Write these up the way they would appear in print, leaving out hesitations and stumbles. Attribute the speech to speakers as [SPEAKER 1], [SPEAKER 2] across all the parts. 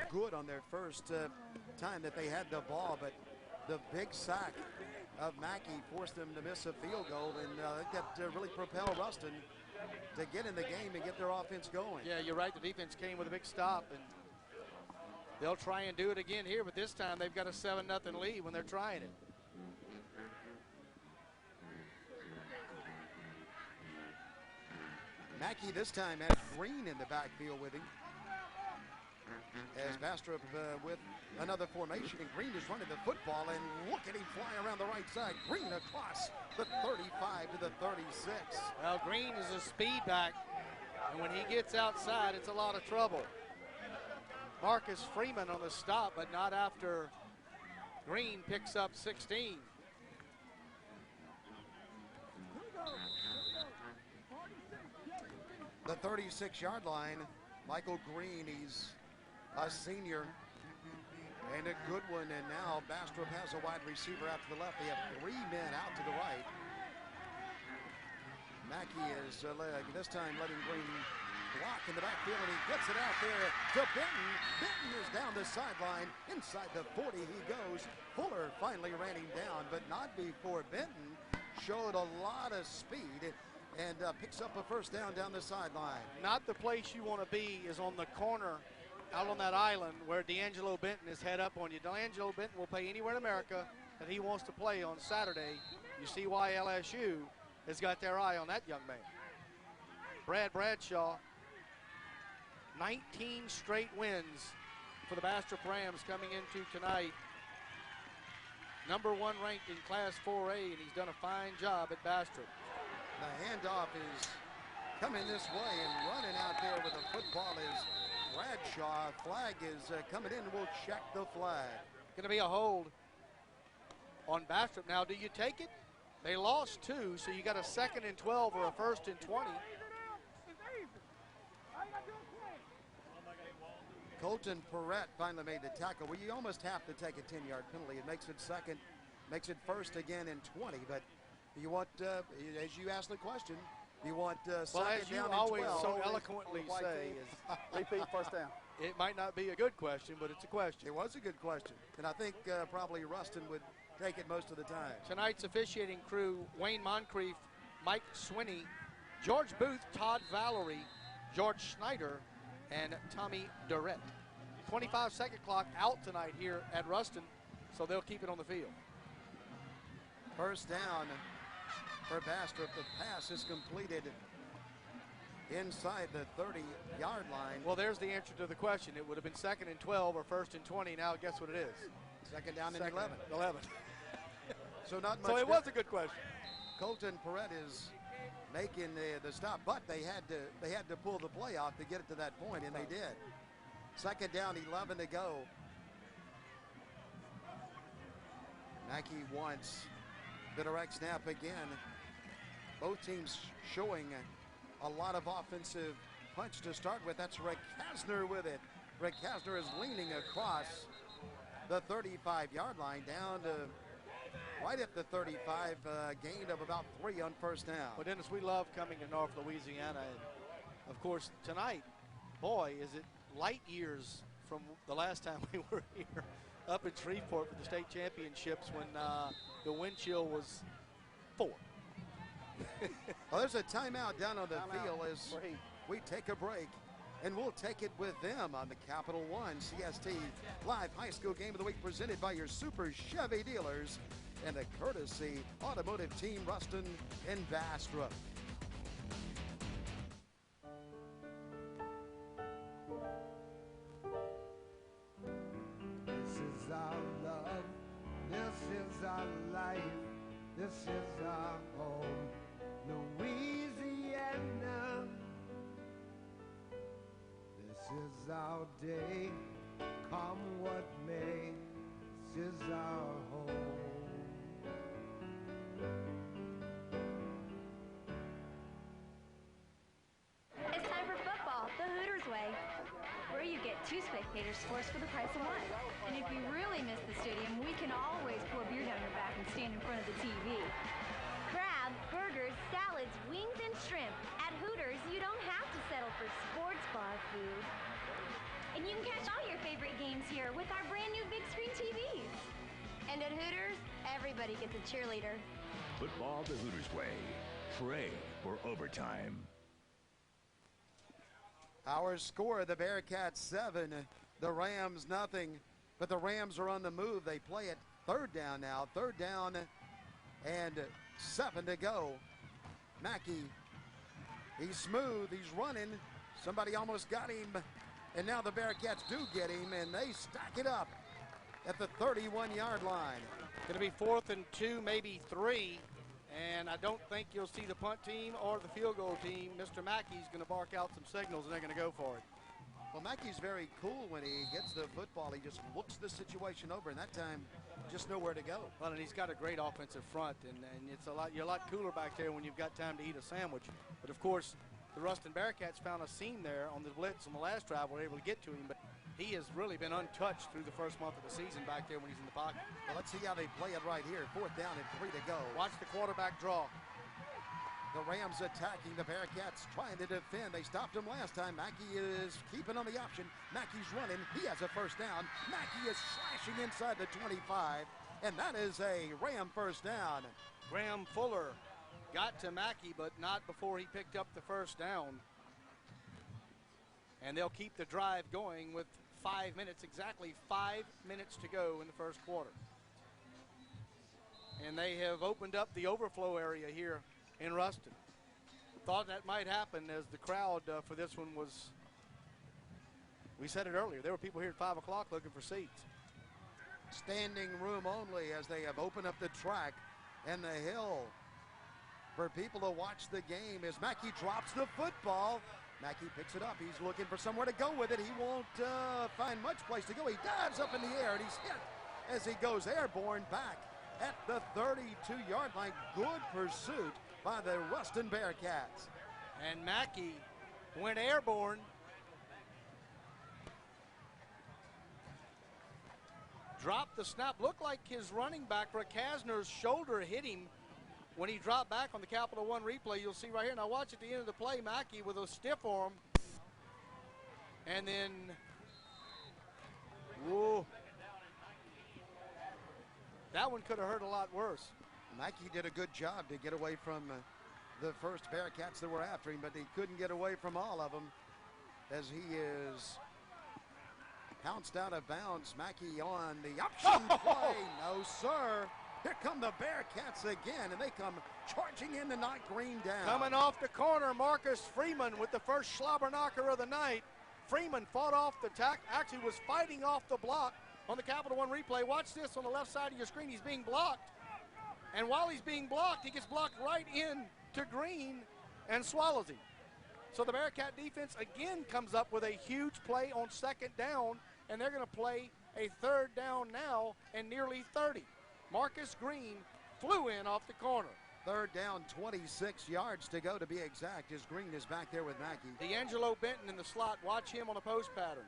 [SPEAKER 1] good on their first time that they had the ball, but the big sack of Mackey forced them to miss a field goal, and that really propelled Ruston to get in the game and get their offense going.
[SPEAKER 2] Yeah, you're right. The defense came with a big stop, and they'll try and do it again here, but this time they've got a 7-0 lead when they're trying it.
[SPEAKER 1] Mackey this time has Green in the backfield with him. As Bastrop with another formation, and Green is running the football, and look at him fly around the right side. Green across the 35 to the 36.
[SPEAKER 2] Well, Green is a speed back, and when he gets outside, it's a lot of trouble. Marcus Freeman on the stop, but not after Green picks up 16.
[SPEAKER 1] The 36-yard line, Michael Green, he's a senior and a good one, and now Bastrop has a wide receiver out to the left. They have 3 men out to the right. Mackey is this time letting Green block in the backfield, and he gets it out there to Benton. Benton is down the sideline. Inside the 40 he goes. Fuller finally ran him down, but not before Benton showed a lot of speed and picks up a first down the sideline.
[SPEAKER 2] Not the place you want to be is on the corner out on that island where D'Angelo Benton is head up on you. D'Angelo Benton will play anywhere in America that he wants to play on Saturday. You see why LSU has got their eye on that young man. Brad Bradshaw, 19 straight wins for the Bastrop Rams coming into tonight. Number 1 ranked in Class 4A, and he's done a fine job at Bastrop.
[SPEAKER 1] The handoff is coming this way, and running out there with the football is Bradshaw. Flag is coming in. We'll check the flag.
[SPEAKER 2] Going to be a hold on Bastrop. Now, do you take it? They lost 2, so you got a 2nd and 12 or a 1st and 20.
[SPEAKER 1] Colton Perrette finally made the tackle. Well, you almost have to take a 10-yard penalty. It makes it 2nd, makes it 1st again and 20. But you want, as you asked the question, you want
[SPEAKER 2] well, as you always so eloquently say, is
[SPEAKER 3] repeat first down.
[SPEAKER 2] It might not be a good question, but it's a question.
[SPEAKER 1] It was a good question, and I think probably Ruston would take it most of the time.
[SPEAKER 2] Tonight's officiating crew: Wayne Moncrief, Mike Swinney, George Booth, Todd Valerie, George Schneider, and Tommy Durrett. 25-second clock out tonight here at Ruston, so they'll keep it on the field.
[SPEAKER 1] First down for Bastrop. The pass is completed inside the 30-yard line.
[SPEAKER 2] Well, there's the answer to the question. It would have been 2nd and 12 or 1st and 20. Now guess what it is?
[SPEAKER 1] 2nd down and 11.
[SPEAKER 2] 11.
[SPEAKER 1] So not much.
[SPEAKER 2] So it was a good question.
[SPEAKER 1] Colton Perrette is making the stop, but they had to pull the play off to get it to that point, and they did. 2nd down, 11 to go. Mackey wants the direct snap again. Both teams showing a lot of offensive punch to start with. That's Rick Hasner with it. Rick Hasner is leaning across the 35-yard line down to right at the 35, gain of about 3 on first down.
[SPEAKER 2] Well, Dennis, we love coming to North Louisiana. And, of course, tonight, boy, is it light years from the last time we were here up in Shreveport for the state championships when the wind chill was 4.
[SPEAKER 1] Well, there's a timeout down on the field as we take a break, and we'll take it with them on the Capital One CST Live High School Game of the Week, presented by your Super Chevy dealers and the courtesy automotive team Ruston and Bastrop.
[SPEAKER 4] This is our love, this is our life, this is our home, Louisiana. This is our day, come what may, this is our home.
[SPEAKER 5] It's time for football, the Hooters way, where you get 2 spectators forced for the price of 1. And if you really miss the stadium, we can always pour beer down your back and stand in front of the TV. Crab, burgers, salads, wings, and shrimp. At Hooters, you don't have to settle for sports bar food. And you can catch all your favorite games here with our brand new big screen TVs. And at Hooters, everybody gets a cheerleader.
[SPEAKER 3] Football the Hooters way. Pray for overtime.
[SPEAKER 1] Our score, the Bearcats 7, the Rams nothing. But the Rams are on the move. They play it third down now. Third down and 7 to go. Mackey, he's smooth, he's running. Somebody almost got him. And now the Bearcats do get him, and they stack it up at the 31-yard line.
[SPEAKER 2] Going to be 4th and 2, maybe 3. And I don't think you'll see the punt team or the field goal team. Mr. Mackey's going to bark out some signals, and they're going to go for it.
[SPEAKER 1] Well, Mackey's very cool when he gets the football. He just looks the situation over, and that time, just nowhere to go.
[SPEAKER 2] Well, and he's got a great offensive front, and it's you're a lot cooler back there when you've got time to eat a sandwich. But of course, the Ruston Bearcats found a seam there on the blitz on the last drive. Were able to get to him, but he has really been untouched through the first month of the season back there when he's in the pocket.
[SPEAKER 1] Well, let's see how they play it right here. 4th down and 3 to go.
[SPEAKER 2] Watch the quarterback draw.
[SPEAKER 1] The Rams attacking, the Bearcats trying to defend. They stopped him last time. Mackey is keeping on the option. Mackey's running. He has a first down. Mackey is slashing inside the 25, and that is a Ram first down.
[SPEAKER 2] Graham Fuller got to Mackey, but not before he picked up the first down. And they'll keep the drive going with 5 minutes, exactly 5 minutes to go in the first quarter. And they have opened up the overflow area here in Ruston. Thought that might happen as the crowd for this one was, we said it earlier, there were people here at 5 o'clock looking for seats.
[SPEAKER 1] Standing room only as they have opened up the track and the hill for people to watch the game as Mackey drops the football. Mackey picks it up. He's looking for somewhere to go with it. He won't find much place to go. He dives up in the air and he's hit as he goes airborne back at the 32-yard line. Good pursuit by the Ruston Bearcats.
[SPEAKER 2] And Mackey went airborne. Dropped the snap. Looked like his running back, Rakasner's shoulder hit him when he dropped back on the Capital One replay. You'll see right here. Now watch at the end of the play, Mackey with a stiff arm. And then, whoa. That one could have hurt a lot worse.
[SPEAKER 1] Mackey did a good job to get away from the first Bearcats that were after him, but he couldn't get away from all of them as he is pounced out of bounds. Mackey on the option play. No, sir. Here come the Bearcats again, and they come charging in to knock Green down.
[SPEAKER 2] Coming off the corner, Marcus Freeman with the first slobber knocker of the night. Freeman fought off the tack, actually was fighting off the block on the Capital One replay. Watch this on the left side of your screen. He's being blocked. And while he's being blocked, he gets blocked right in to Green and swallows him. So the Bearcat defense again comes up with a huge play on 2nd down, and they're going to play a 3rd down now and nearly 30. Marcus Green flew in off the corner.
[SPEAKER 1] 3rd down, 26 yards to go to be exact, as Green is back there with Mackey.
[SPEAKER 2] D'Angelo Benton in the slot. Watch him on a post pattern.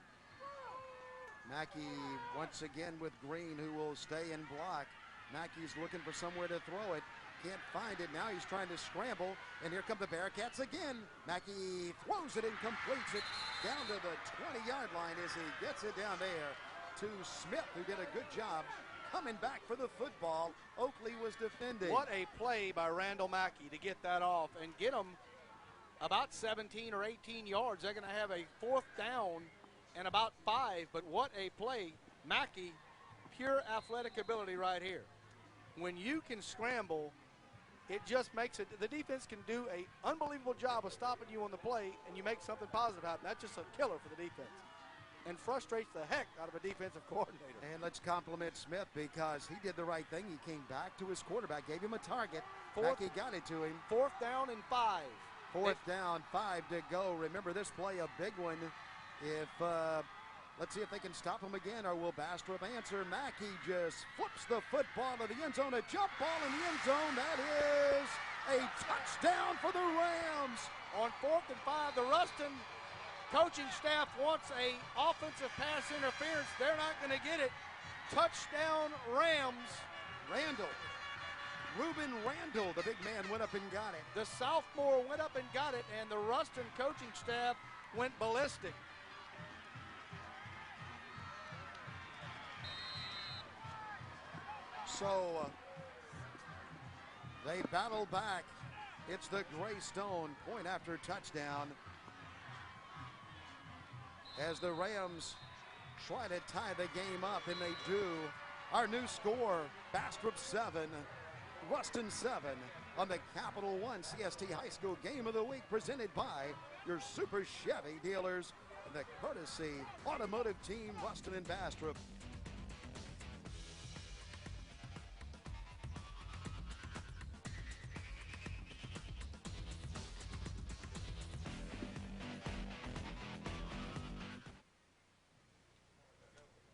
[SPEAKER 1] Mackey once again with Green, who will stay and block. Mackey's looking for somewhere to throw it. Can't find it. Now he's trying to scramble, and here come the Bearcats again. Mackey throws it and completes it down to the 20-yard line as he gets it down there to Smith, who did a good job coming back for the football. Oakley was defending.
[SPEAKER 2] What a play by Randall Mackey to get that off and get them about 17 or 18 yards. They're going to have a 4th down and about 5, but what a play. Mackey, pure athletic ability right here. When you can scramble, it just makes it, the defense can do an unbelievable job of stopping you on the play, and you make something positive happen. That's just a killer for the defense and frustrates the heck out of a defensive coordinator.
[SPEAKER 1] And let's compliment Smith because he did the right thing. He came back to his quarterback, gave him a target. Mackey got it to him.
[SPEAKER 2] 4th down and 5.
[SPEAKER 1] 4th down, 5 to go. Remember this play, a big one. If let's see if they can stop him again, or will Bastrop answer? Mackey just flips the football to the end zone, a jump ball in the end zone. That is a touchdown for the Rams.
[SPEAKER 2] On 4th and 5, the Ruston coaching staff wants a offensive pass interference. They're not going to get it. Touchdown Rams.
[SPEAKER 1] Reuben Randall, the big man, went up and got it.
[SPEAKER 2] The sophomore went up and got it, and the Ruston coaching staff went ballistic.
[SPEAKER 1] So they battle back. It's the Greystone point after touchdown as the Rams try to tie the game up, and they do. Our new score, Bastrop 7, Ruston 7 on the Capital One CST High School Game of the Week, presented by your Super Chevy dealers and the courtesy automotive team, Ruston and Bastrop.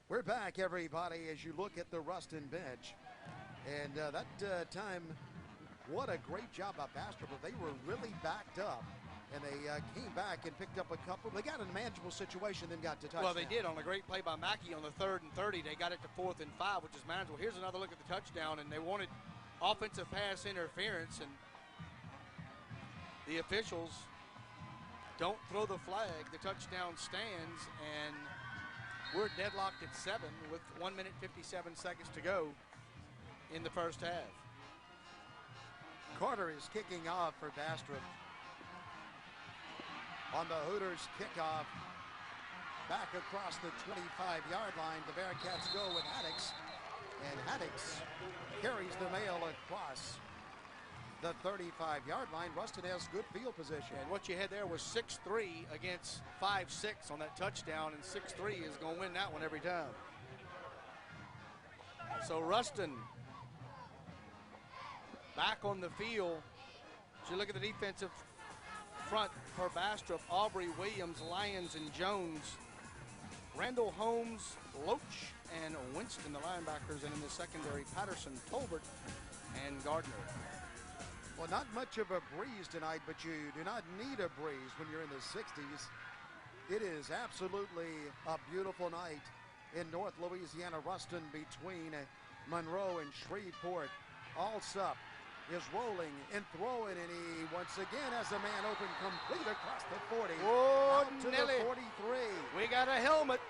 [SPEAKER 1] We're back, everybody, as you look at the Ruston bench. And that time, what a great job by Bastrop. They were really backed up, and they came back and picked up a couple. They got in a manageable situation, then got to touchdown.
[SPEAKER 2] Well, they did on a great play by Mackey on the 3rd and 30. They got it to 4th and 5, which is manageable. Here's another look at the touchdown, and they wanted offensive pass interference, and the officials don't throw the flag. The touchdown stands, and we're deadlocked at 7 with 1 minute 57 seconds to go in the first half.
[SPEAKER 1] Carter is kicking off for Bastrop. On the Hooters kickoff, back across the 25-yard line, the Bearcats go with Haddix, and Haddix carries the mail across the 35-yard line. Ruston has good field position.
[SPEAKER 2] And what you had there was 6-3 against 5-6 on that touchdown, and 6-3 is going to win that one every time. So Ruston back on the field. As you look at the defensive front for Bastrop, Aubrey, Williams, Lyons, and Jones. Randall, Holmes, Loach, and Winston, the linebackers, and in the secondary, Patterson, Tolbert, and Gardner.
[SPEAKER 1] Well, not much of a breeze tonight, but you do not need a breeze when you're in the 60s. It is absolutely a beautiful night in North Louisiana. Ruston between Monroe and Shreveport. Alsup is rolling and throwing, and he once again has a man open complete across the 40.
[SPEAKER 2] Whoa,
[SPEAKER 1] out to
[SPEAKER 2] Nelly.
[SPEAKER 1] the 43.
[SPEAKER 2] We got a helmet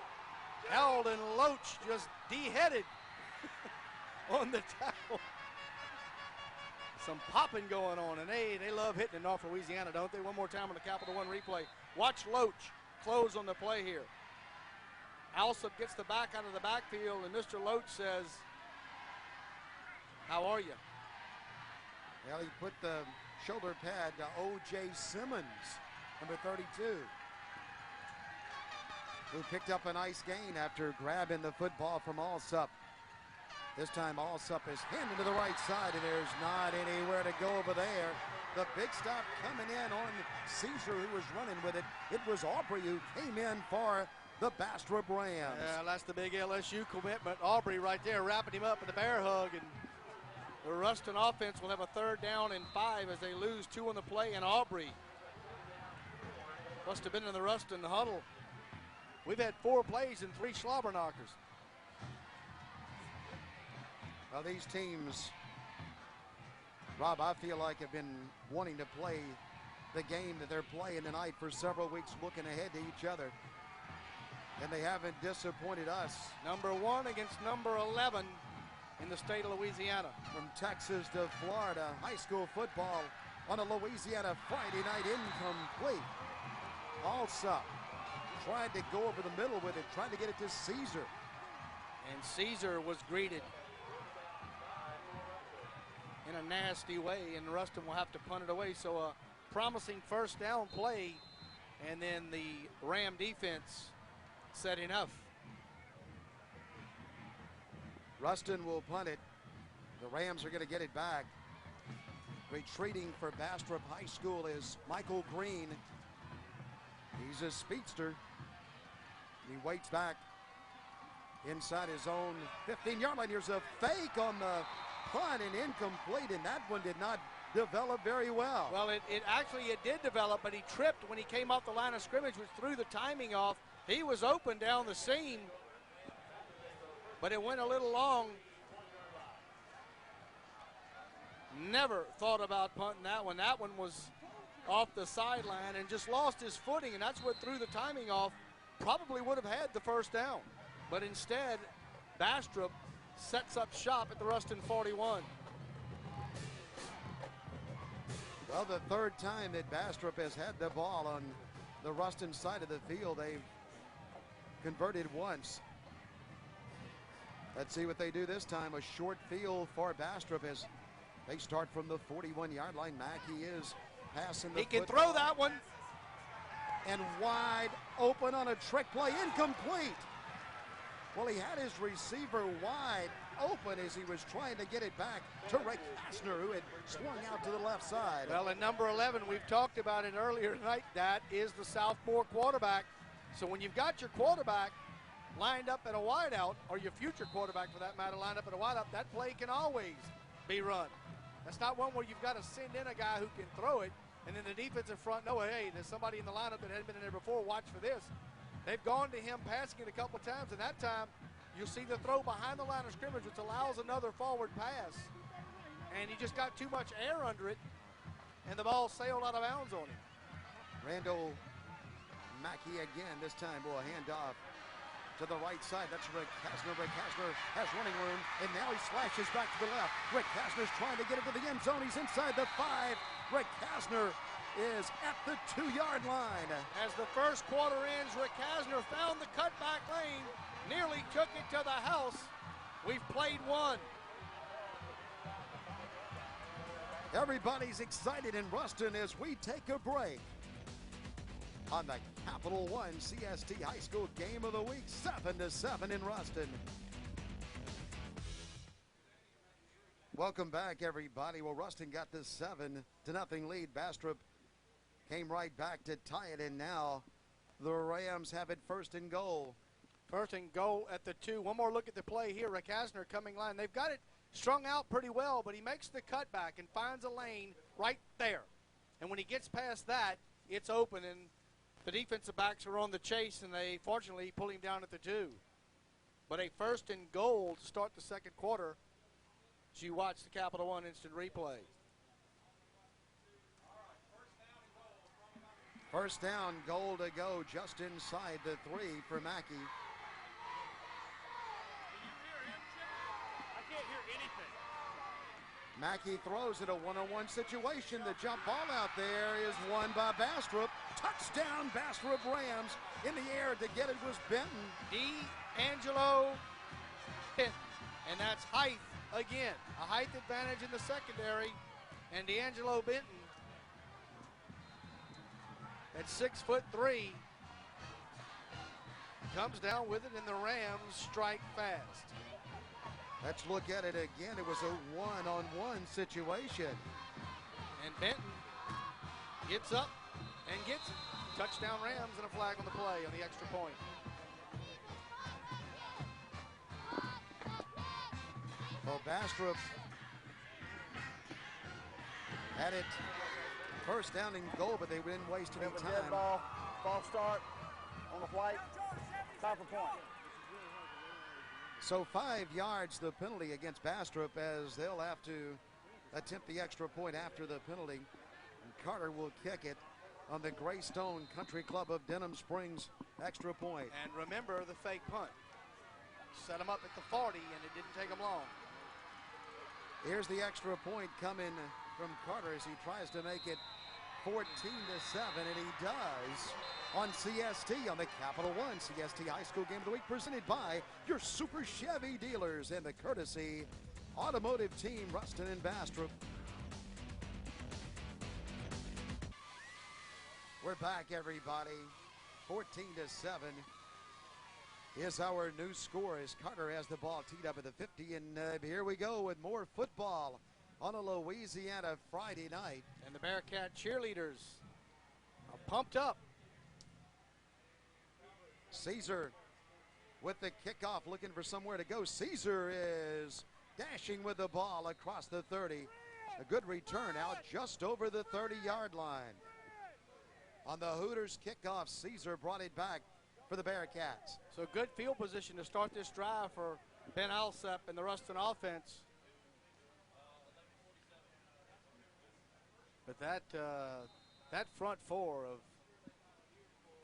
[SPEAKER 2] held, and Loach just de-headed on the tackle. Some popping going on, and they love hitting in North Louisiana, don't they? One more time on the Capital One replay. Watch Loach close on the play here. Alsup gets the back out of the backfield, and Mr. Loach says, "How are you?"
[SPEAKER 1] Well, he put the shoulder pad to O.J. Simmons, number 32, who picked up a nice gain after grabbing the football from Alsup. This time Alsup is handed to the right side, and there's not anywhere to go over there. The big stop coming in on Caesar, who was running with it. It was Aubrey who came in for the Bastrop Rams.
[SPEAKER 2] Yeah, that's the big LSU commitment. Aubrey right there wrapping him up in the bear hug, and the Ruston offense will have a 3rd down and 5 as they lose 2 on the play, and Aubrey must have been in the Ruston huddle. We've had 4 plays and 3 slobber knockers.
[SPEAKER 1] Well, these teams, Rob, I feel like have been wanting to play the game that they're playing tonight for several weeks, looking ahead to each other. And they haven't disappointed us.
[SPEAKER 2] Number 1 against number 11 in the state of Louisiana.
[SPEAKER 1] From Texas to Florida, high school football on a Louisiana Friday night, incomplete. Alsup tried to go over the middle with it, tried to get it to Caesar.
[SPEAKER 2] And Caesar was greeted in a nasty way, and Ruston will have to punt it away. So a promising 1st down play, and then the Ram defense said enough.
[SPEAKER 1] Ruston will punt it. The Rams are going to get it back. Retreating for Bastrop High School is Michael Green. He's a speedster. He waits back inside his own 15-yard line. Here's a fake on the punt and incomplete, and that one did not develop very well.
[SPEAKER 2] Well, it did develop, but he tripped when he came off the line of scrimmage, which threw the timing off. He was open down the seam, but it went a little long. Never thought about punting that one. That one was off the sideline and just lost his footing, and that's what threw the timing off. Probably would have had the 1st down, but instead Bastrop sets up shop at the Ruston 41.
[SPEAKER 1] Well, the third time that Bastrop has had the ball on the Ruston side of the field, they've converted once. Let's see what they do this time. A short field for Bastrop as they start from the 41-yard line. Mackey is passing the
[SPEAKER 2] He can
[SPEAKER 1] football.
[SPEAKER 2] throw that one.
[SPEAKER 1] And wide open on a trick play, incomplete. Well, he had his receiver wide open as he was trying to get it back to Rick Kastner, who had swung out to the left side.
[SPEAKER 2] Well, in number 11, we've talked about it earlier tonight, that is the Southmore quarterback. So when you've got your quarterback lined up at a wideout, or your future quarterback for that matter lined up at a wideout, that play can always be run. That's not one where you've got to send in a guy who can throw it, and then the defensive front know, hey, there's somebody in the lineup that hadn't been in there before, watch for this. They've gone to him passing it a couple times, and that time you'll see the throw behind the line of scrimmage, which allows another forward pass. And he just got too much air under it, and the ball sailed out of bounds on him.
[SPEAKER 1] Randall Mackey again, this time will hand off to the right side. That's Rick Kastner. Rick Kastner has running room, and now he slashes back to the left. Rick Kastner's trying to get it to the end zone. He's inside the 5. Rick Kastner is at the 2-yard line.
[SPEAKER 2] As the first quarter ends, Rick Kastner found the cutback lane, nearly took it to the house. We've played one.
[SPEAKER 1] Everybody's excited in Ruston as we take a break on the Capital One CST High School Game of the Week, 7-7 in Ruston. Welcome back, everybody. Well, Ruston got this 7-0 lead. Bastrop came right back to tie it, and now the Rams have it first and goal.
[SPEAKER 2] First and goal at the 2. One more look at the play here. Rick Kastner coming line. They've got it strung out pretty well, but he makes the cutback and finds a lane right there. And when he gets past that, it's open, and the defensive backs are on the chase, and they fortunately pull him down at the 2. But a first and goal to start the second quarter as you watch the Capital One instant replay.
[SPEAKER 1] First down, goal to go just inside the 3 for Mackey. Mackey throws it, a one-on-one situation. The jump ball out there is won by Bastrop. Touchdown, Bastrop Rams. In the air to get it was Benton.
[SPEAKER 2] D'Angelo Benton. And that's height again. A height advantage in the secondary. And D'Angelo Benton at 6'3" comes down with it, and the Rams strike fast.
[SPEAKER 1] Let's look at it again. It was a one-on-one situation.
[SPEAKER 2] And Benton gets up and gets it. Touchdown Rams, and a flag on the play on the extra point.
[SPEAKER 1] Well, Bastrop had it first down and goal, but they didn't waste any time.
[SPEAKER 6] Dead ball, false start on the flight, time for point.
[SPEAKER 1] So 5 yards the penalty against Bastrop, as they'll have to attempt the extra point after the penalty. And Carter will kick it on the Greystone Country Club of Denham Springs extra point.
[SPEAKER 2] And remember the fake punt. Set him up at the 40, and it didn't take him long.
[SPEAKER 1] Here's the extra point coming from Carter as he tries to make it 14-7, and he does on CST, on the Capital One CST High School Game of the Week, presented by your Super Chevy dealers and the courtesy automotive team Ruston and Bastrop. We're back, everybody. 14-7 is our new score as Carter has the ball teed up at the 50, and here we go with more football on a Louisiana Friday night.
[SPEAKER 2] And the Bearcat cheerleaders are pumped up.
[SPEAKER 1] Caesar with the kickoff, looking for somewhere to go. Caesar is dashing with the ball across the 30. A good return out just over the 30-yard line. On the Hooters kickoff, Caesar brought it back for the Bearcats.
[SPEAKER 2] So good field position to start this drive for Ben Alsep and the Ruston offense. But that front four of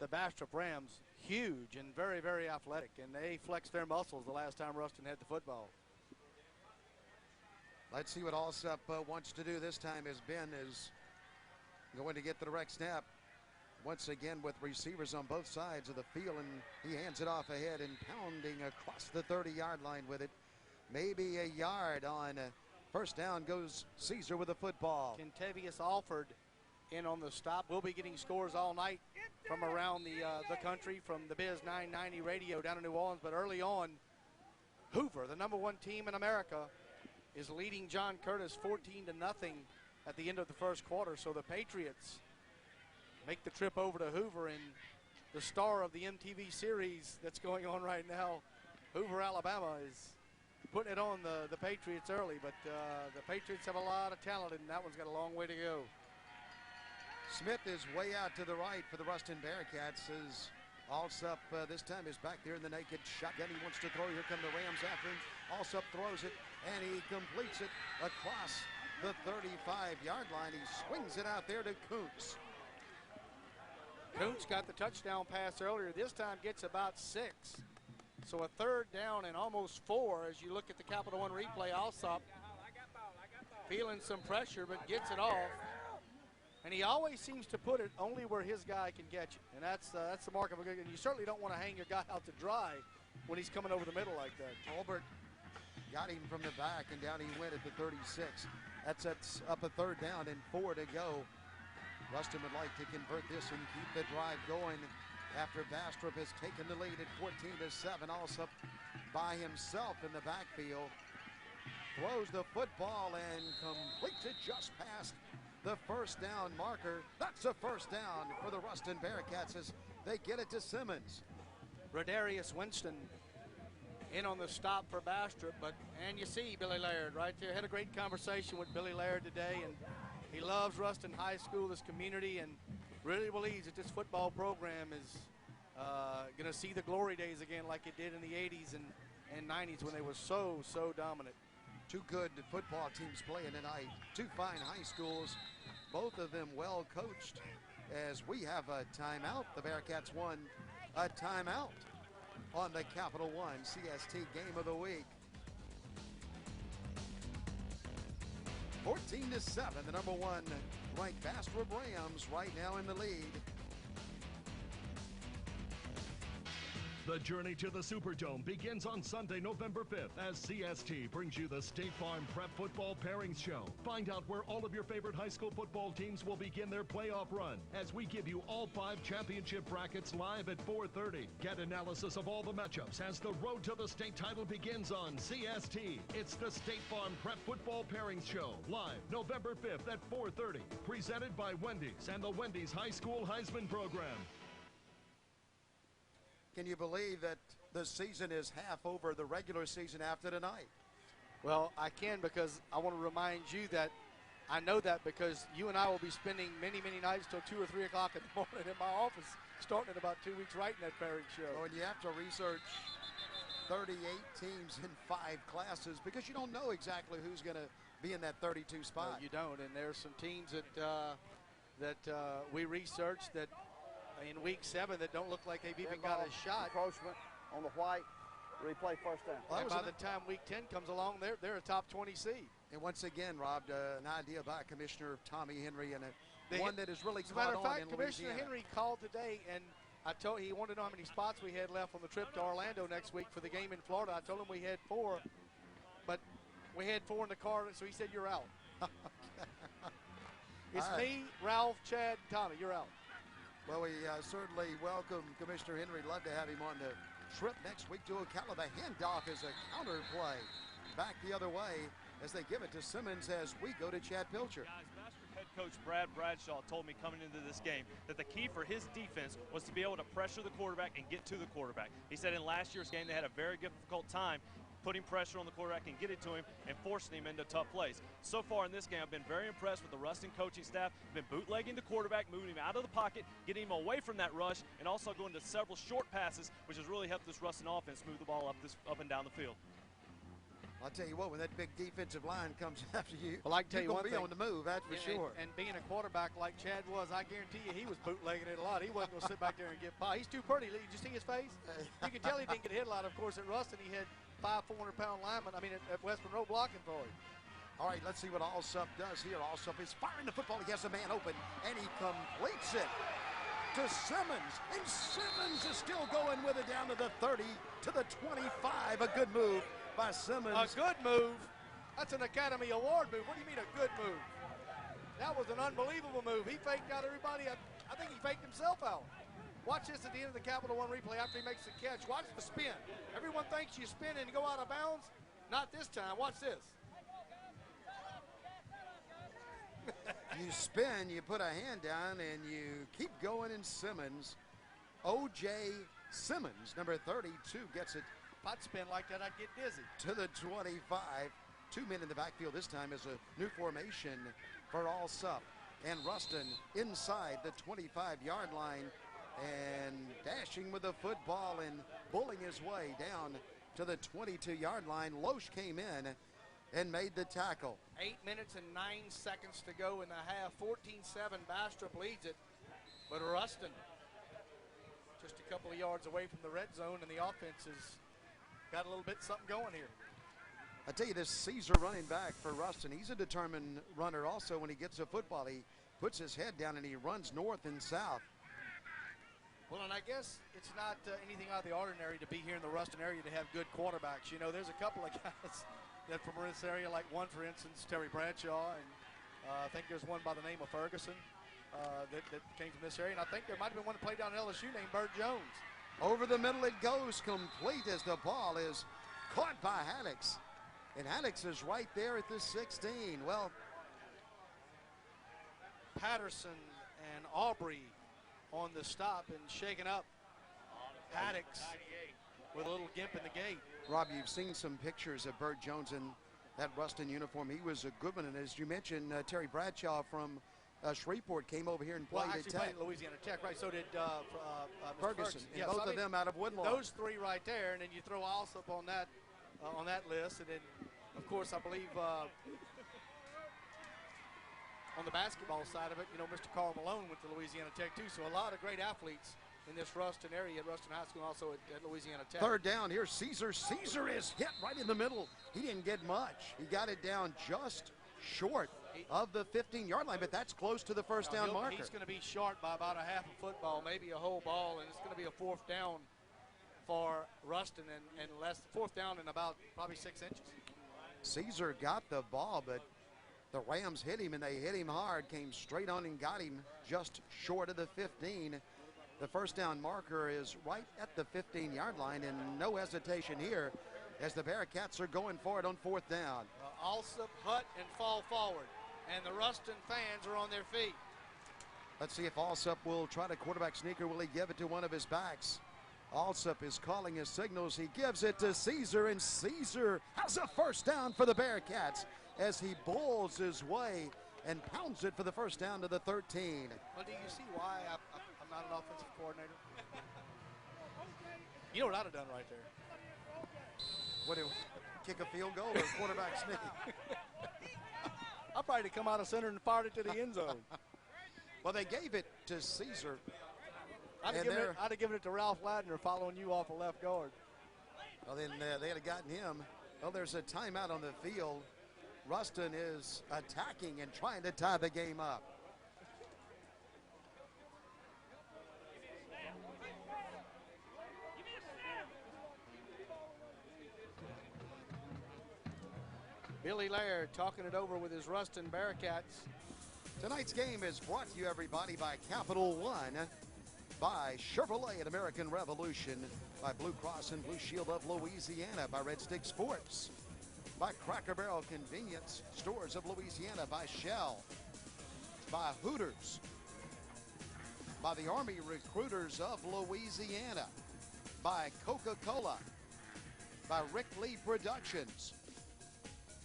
[SPEAKER 2] the Bastrop Rams, huge and very, very athletic, and they flexed their muscles the last time Ruston had the football.
[SPEAKER 1] Let's see what Alsop wants to do this time, as Ben is going to get the direct snap once again with receivers on both sides of the field, and he hands it off ahead and pounding across the 30-yard line with it. Maybe a yard on first down goes Caesar with the football.
[SPEAKER 2] Kentavious Alford in on the stop. We'll be getting scores all night from around the country, from the Biz 990 radio down in New Orleans. But early on, Hoover, the #1 team in America, is leading John Curtis 14-0 at the end of the first quarter. So the Patriots make the trip over to Hoover, and the star of the MTV series that's going on right now, Hoover, Alabama, is putting it on the Patriots early. But the Patriots have a lot of talent, and that one's got a long way to go.
[SPEAKER 1] Smith is way out to the right for the Ruston Bearcats, as Alsop this time is back there in the naked shotgun. He wants to throw. Here come the Rams after him. Alsop throws it, and he completes it across the 35-yard line. He swings it out there to Kuntz.
[SPEAKER 2] Kuntz got the touchdown pass earlier. This time gets about 6. So a third down and almost 4 as you look at the Capital One replay. Alsop feeling some pressure, but gets it off. And he always seems to put it only where his guy can catch it. And that's the mark of a good, and you certainly don't want to hang your guy out to dry when he's coming over the middle like that.
[SPEAKER 1] Albert got him from the back, and down he went at the 36. That sets up a third down and 4 to go. Ruston would like to convert this and keep the drive going after Bastrop has taken the lead at 14-7. Also by himself in the backfield. Throws the football and completes it just past the first down marker. That's a first down for the Ruston Bearcats as they get it to Simmons.
[SPEAKER 2] Rodarius Winston in on the stop for Bastrop, and you see Billy Laird right there. Had a great conversation with Billy Laird today, and he loves Ruston High School, this community, and really believes that this football program is going to see the glory days again like it did in the 80s and 90s when they were so dominant.
[SPEAKER 1] Two good football teams playing tonight. Two fine high schools, both of them well coached. As we have a timeout, the Bearcats won a timeout on the Capital One CST Game of the Week. 14-7, the #1 ranked Bastrop Rams right now in the lead.
[SPEAKER 7] The journey to the Superdome begins on Sunday, November 5th, as CST brings you the State Farm Prep Football Pairings Show. Find out where all of your favorite high school football teams will begin their playoff run, as we give you all 5 championship brackets live at 4:30. Get analysis of all the matchups as the road to the state title begins on CST. It's the State Farm Prep Football Pairings Show, live November 5th at 4:30. Presented by Wendy's and the Wendy's High School Heisman Program.
[SPEAKER 1] Can you believe that the season is half over, the regular season, after tonight?
[SPEAKER 2] Well, I can, because I want to remind you that I know that because you and I will be spending many nights till 2 or 3 o'clock in the morning in my office, starting in about 2 weeks writing that pairing show.
[SPEAKER 1] Oh, and you have to research 38 teams in 5 classes because you don't know exactly who's going to be in that 32 spot.
[SPEAKER 2] No, you don't, and there's some teams that we researched that in week 7 that don't look like they've even got a shot.
[SPEAKER 6] Encroachment on the white, replay first down.
[SPEAKER 2] And by the time week 10 comes along, they're a top 20 seed.
[SPEAKER 1] And once again, Rob, an idea by Commissioner Tommy Henry, and one that is really
[SPEAKER 2] as a matter of
[SPEAKER 1] caught on
[SPEAKER 2] fact,
[SPEAKER 1] in
[SPEAKER 2] Commissioner
[SPEAKER 1] Louisiana.
[SPEAKER 2] Henry called today, and I told he wanted to know how many spots we had left on the trip to Orlando next week for the game in Florida. I told him we had 4, but we had 4 in the car, so he said, "You're out." It's me, Ralph, Chad, and Tommy. You're out.
[SPEAKER 1] Well, we certainly welcome Commissioner Henry. Love to have him on the trip next week to Ocala. The handoff is a counter play back the other way as they give it to Simmons as we go to Chad Pilcher.
[SPEAKER 8] Guys, Bastrop head coach Brad Bradshaw told me coming into this game that the key for his defense was to be able to pressure the quarterback and get to the quarterback. He said in last year's game they had a very difficult time putting pressure on the quarterback and get it to him and forcing him into tough plays. So far in this game, I've been very impressed with the Ruston coaching staff. Been bootlegging the quarterback, moving him out of the pocket, getting him away from that rush, and also going to several short passes, which has really helped this Ruston offense move the ball up and down the field.
[SPEAKER 1] I'll tell you what, when that big defensive line comes after you,
[SPEAKER 2] well, I can tell you one
[SPEAKER 1] be
[SPEAKER 2] thing,
[SPEAKER 1] on the move, that's for sure.
[SPEAKER 2] And being a quarterback like Chad was, I guarantee you he was bootlegging it a lot. He wasn't going to sit back there and get by. He's too pretty. Did you see his face? You can tell he didn't get hit a lot. Of course, at Ruston, he had 5 400-pound linemen, at West Monroe blocking for him.
[SPEAKER 1] All right, let's see what Alsop does here. Alsop is firing the football. He has a man open, and he completes it to Simmons. And Simmons is still going with it down to the 30, to the 25. A good move by Simmons.
[SPEAKER 2] A good move? That's an Academy Award move. What do you mean a good move? That was an unbelievable move. He faked out everybody. I think he faked himself out. Watch this at the end of the Capital One replay after he makes the catch. Watch the spin. Everyone thinks you spin and go out of bounds. Not this time. Watch this.
[SPEAKER 1] You spin, you put a hand down, and you keep going, and Simmons, O.J. Simmons, number 32, gets it.
[SPEAKER 2] If I'd spin like that, I'd get dizzy.
[SPEAKER 1] To the 25. 2 men in the backfield this time as a new formation for Alsop. And Ruston inside the 25-yard line and dashing with the football and bulling his way down to the 22-yard line. Loesch came in and made the tackle.
[SPEAKER 2] 8 minutes and 9 seconds to go in the half. 14-7, Bastrop leads it. But Ruston just a couple of yards away from the red zone, and the offense has got a little bit something going here.
[SPEAKER 1] I tell you, this Caesar running back for Ruston, he's a determined runner also. When he gets a football, he puts his head down and he runs north and south.
[SPEAKER 2] Well, and I guess it's not anything out of the ordinary to be here in the Ruston area to have good quarterbacks. You know, there's a couple of guys that from this area, like one, for instance, Terry Bradshaw, and I think there's one by the name of Ferguson that came from this area. And I think there might have been one that played down at LSU named Bert Jones.
[SPEAKER 1] Over the middle it goes, complete as the ball is caught by Haddix. And Haddix is right there at the 16. Well,
[SPEAKER 2] Patterson and Aubrey on the stop and shaking up Haddix with a little gimp in the gate.
[SPEAKER 1] Rob, you've seen some pictures of Bert Jones in that Ruston uniform. He was a good one. And as you mentioned, Terry Bradshaw from Shreveport came over here and played at Tech.
[SPEAKER 2] Played at Louisiana Tech, right? So did
[SPEAKER 1] Ferguson. And
[SPEAKER 2] yes,
[SPEAKER 1] both of them out of Woodlawn.
[SPEAKER 2] Those three right there, and then you throw Alsop on that list, and then, of course, I believe on the basketball side of it, you know, Mr. Carl Malone went to Louisiana Tech too. So a lot of great athletes in this Ruston area at Ruston High School, and also at Louisiana Tech.
[SPEAKER 1] Third down here, Caesar. Caesar is hit right in the middle. He didn't get much. He got it down just short of the 15-yard line, but that's close to the first down marker.
[SPEAKER 2] He's going to be short by about a half a football, maybe a whole ball, and it's going to be a fourth down for Ruston, and less fourth down in about probably 6 inches.
[SPEAKER 1] Caesar got the ball, but the Rams hit him, and they hit him hard, came straight on and got him just short of the 15. The first down marker is right at the 15-yard line, and no hesitation here as the Bearcats are going for it on fourth down.
[SPEAKER 2] Alsop, hut, and fall forward, and the Ruston fans are on their feet.
[SPEAKER 1] Let's see if Alsop will try to quarterback sneaker. Will he give it to one of his backs? Alsop is calling his signals. He gives it to Caesar, and Caesar has a first down for the Bearcats as he bulls his way and pounds it for the first down to the 13.
[SPEAKER 2] Well, do you see why I'm not an offensive coordinator? You know what I'd have done right there?
[SPEAKER 1] What, kick a field goal or quarterback sneak?
[SPEAKER 2] I'd probably come out of center and fired it to the end zone.
[SPEAKER 1] Well, they gave it to Caesar.
[SPEAKER 2] I'd have given it to Ralph Ladner following you off a left guard.
[SPEAKER 1] Well, then they'd have gotten him. Well, there's a timeout on the field. Ruston is attacking and trying to tie the game up.
[SPEAKER 2] Billy Laird talking it over with his Ruston Bearcats.
[SPEAKER 1] Tonight's game is brought to you, everybody, by Capital One, by Chevrolet and American Revolution, by Blue Cross and Blue Shield of Louisiana, by Red Stick Sports, by Cracker Barrel Convenience Stores of Louisiana, by Shell, by Hooters, by the Army Recruiters of Louisiana, by Coca-Cola, by Rick Lee Productions,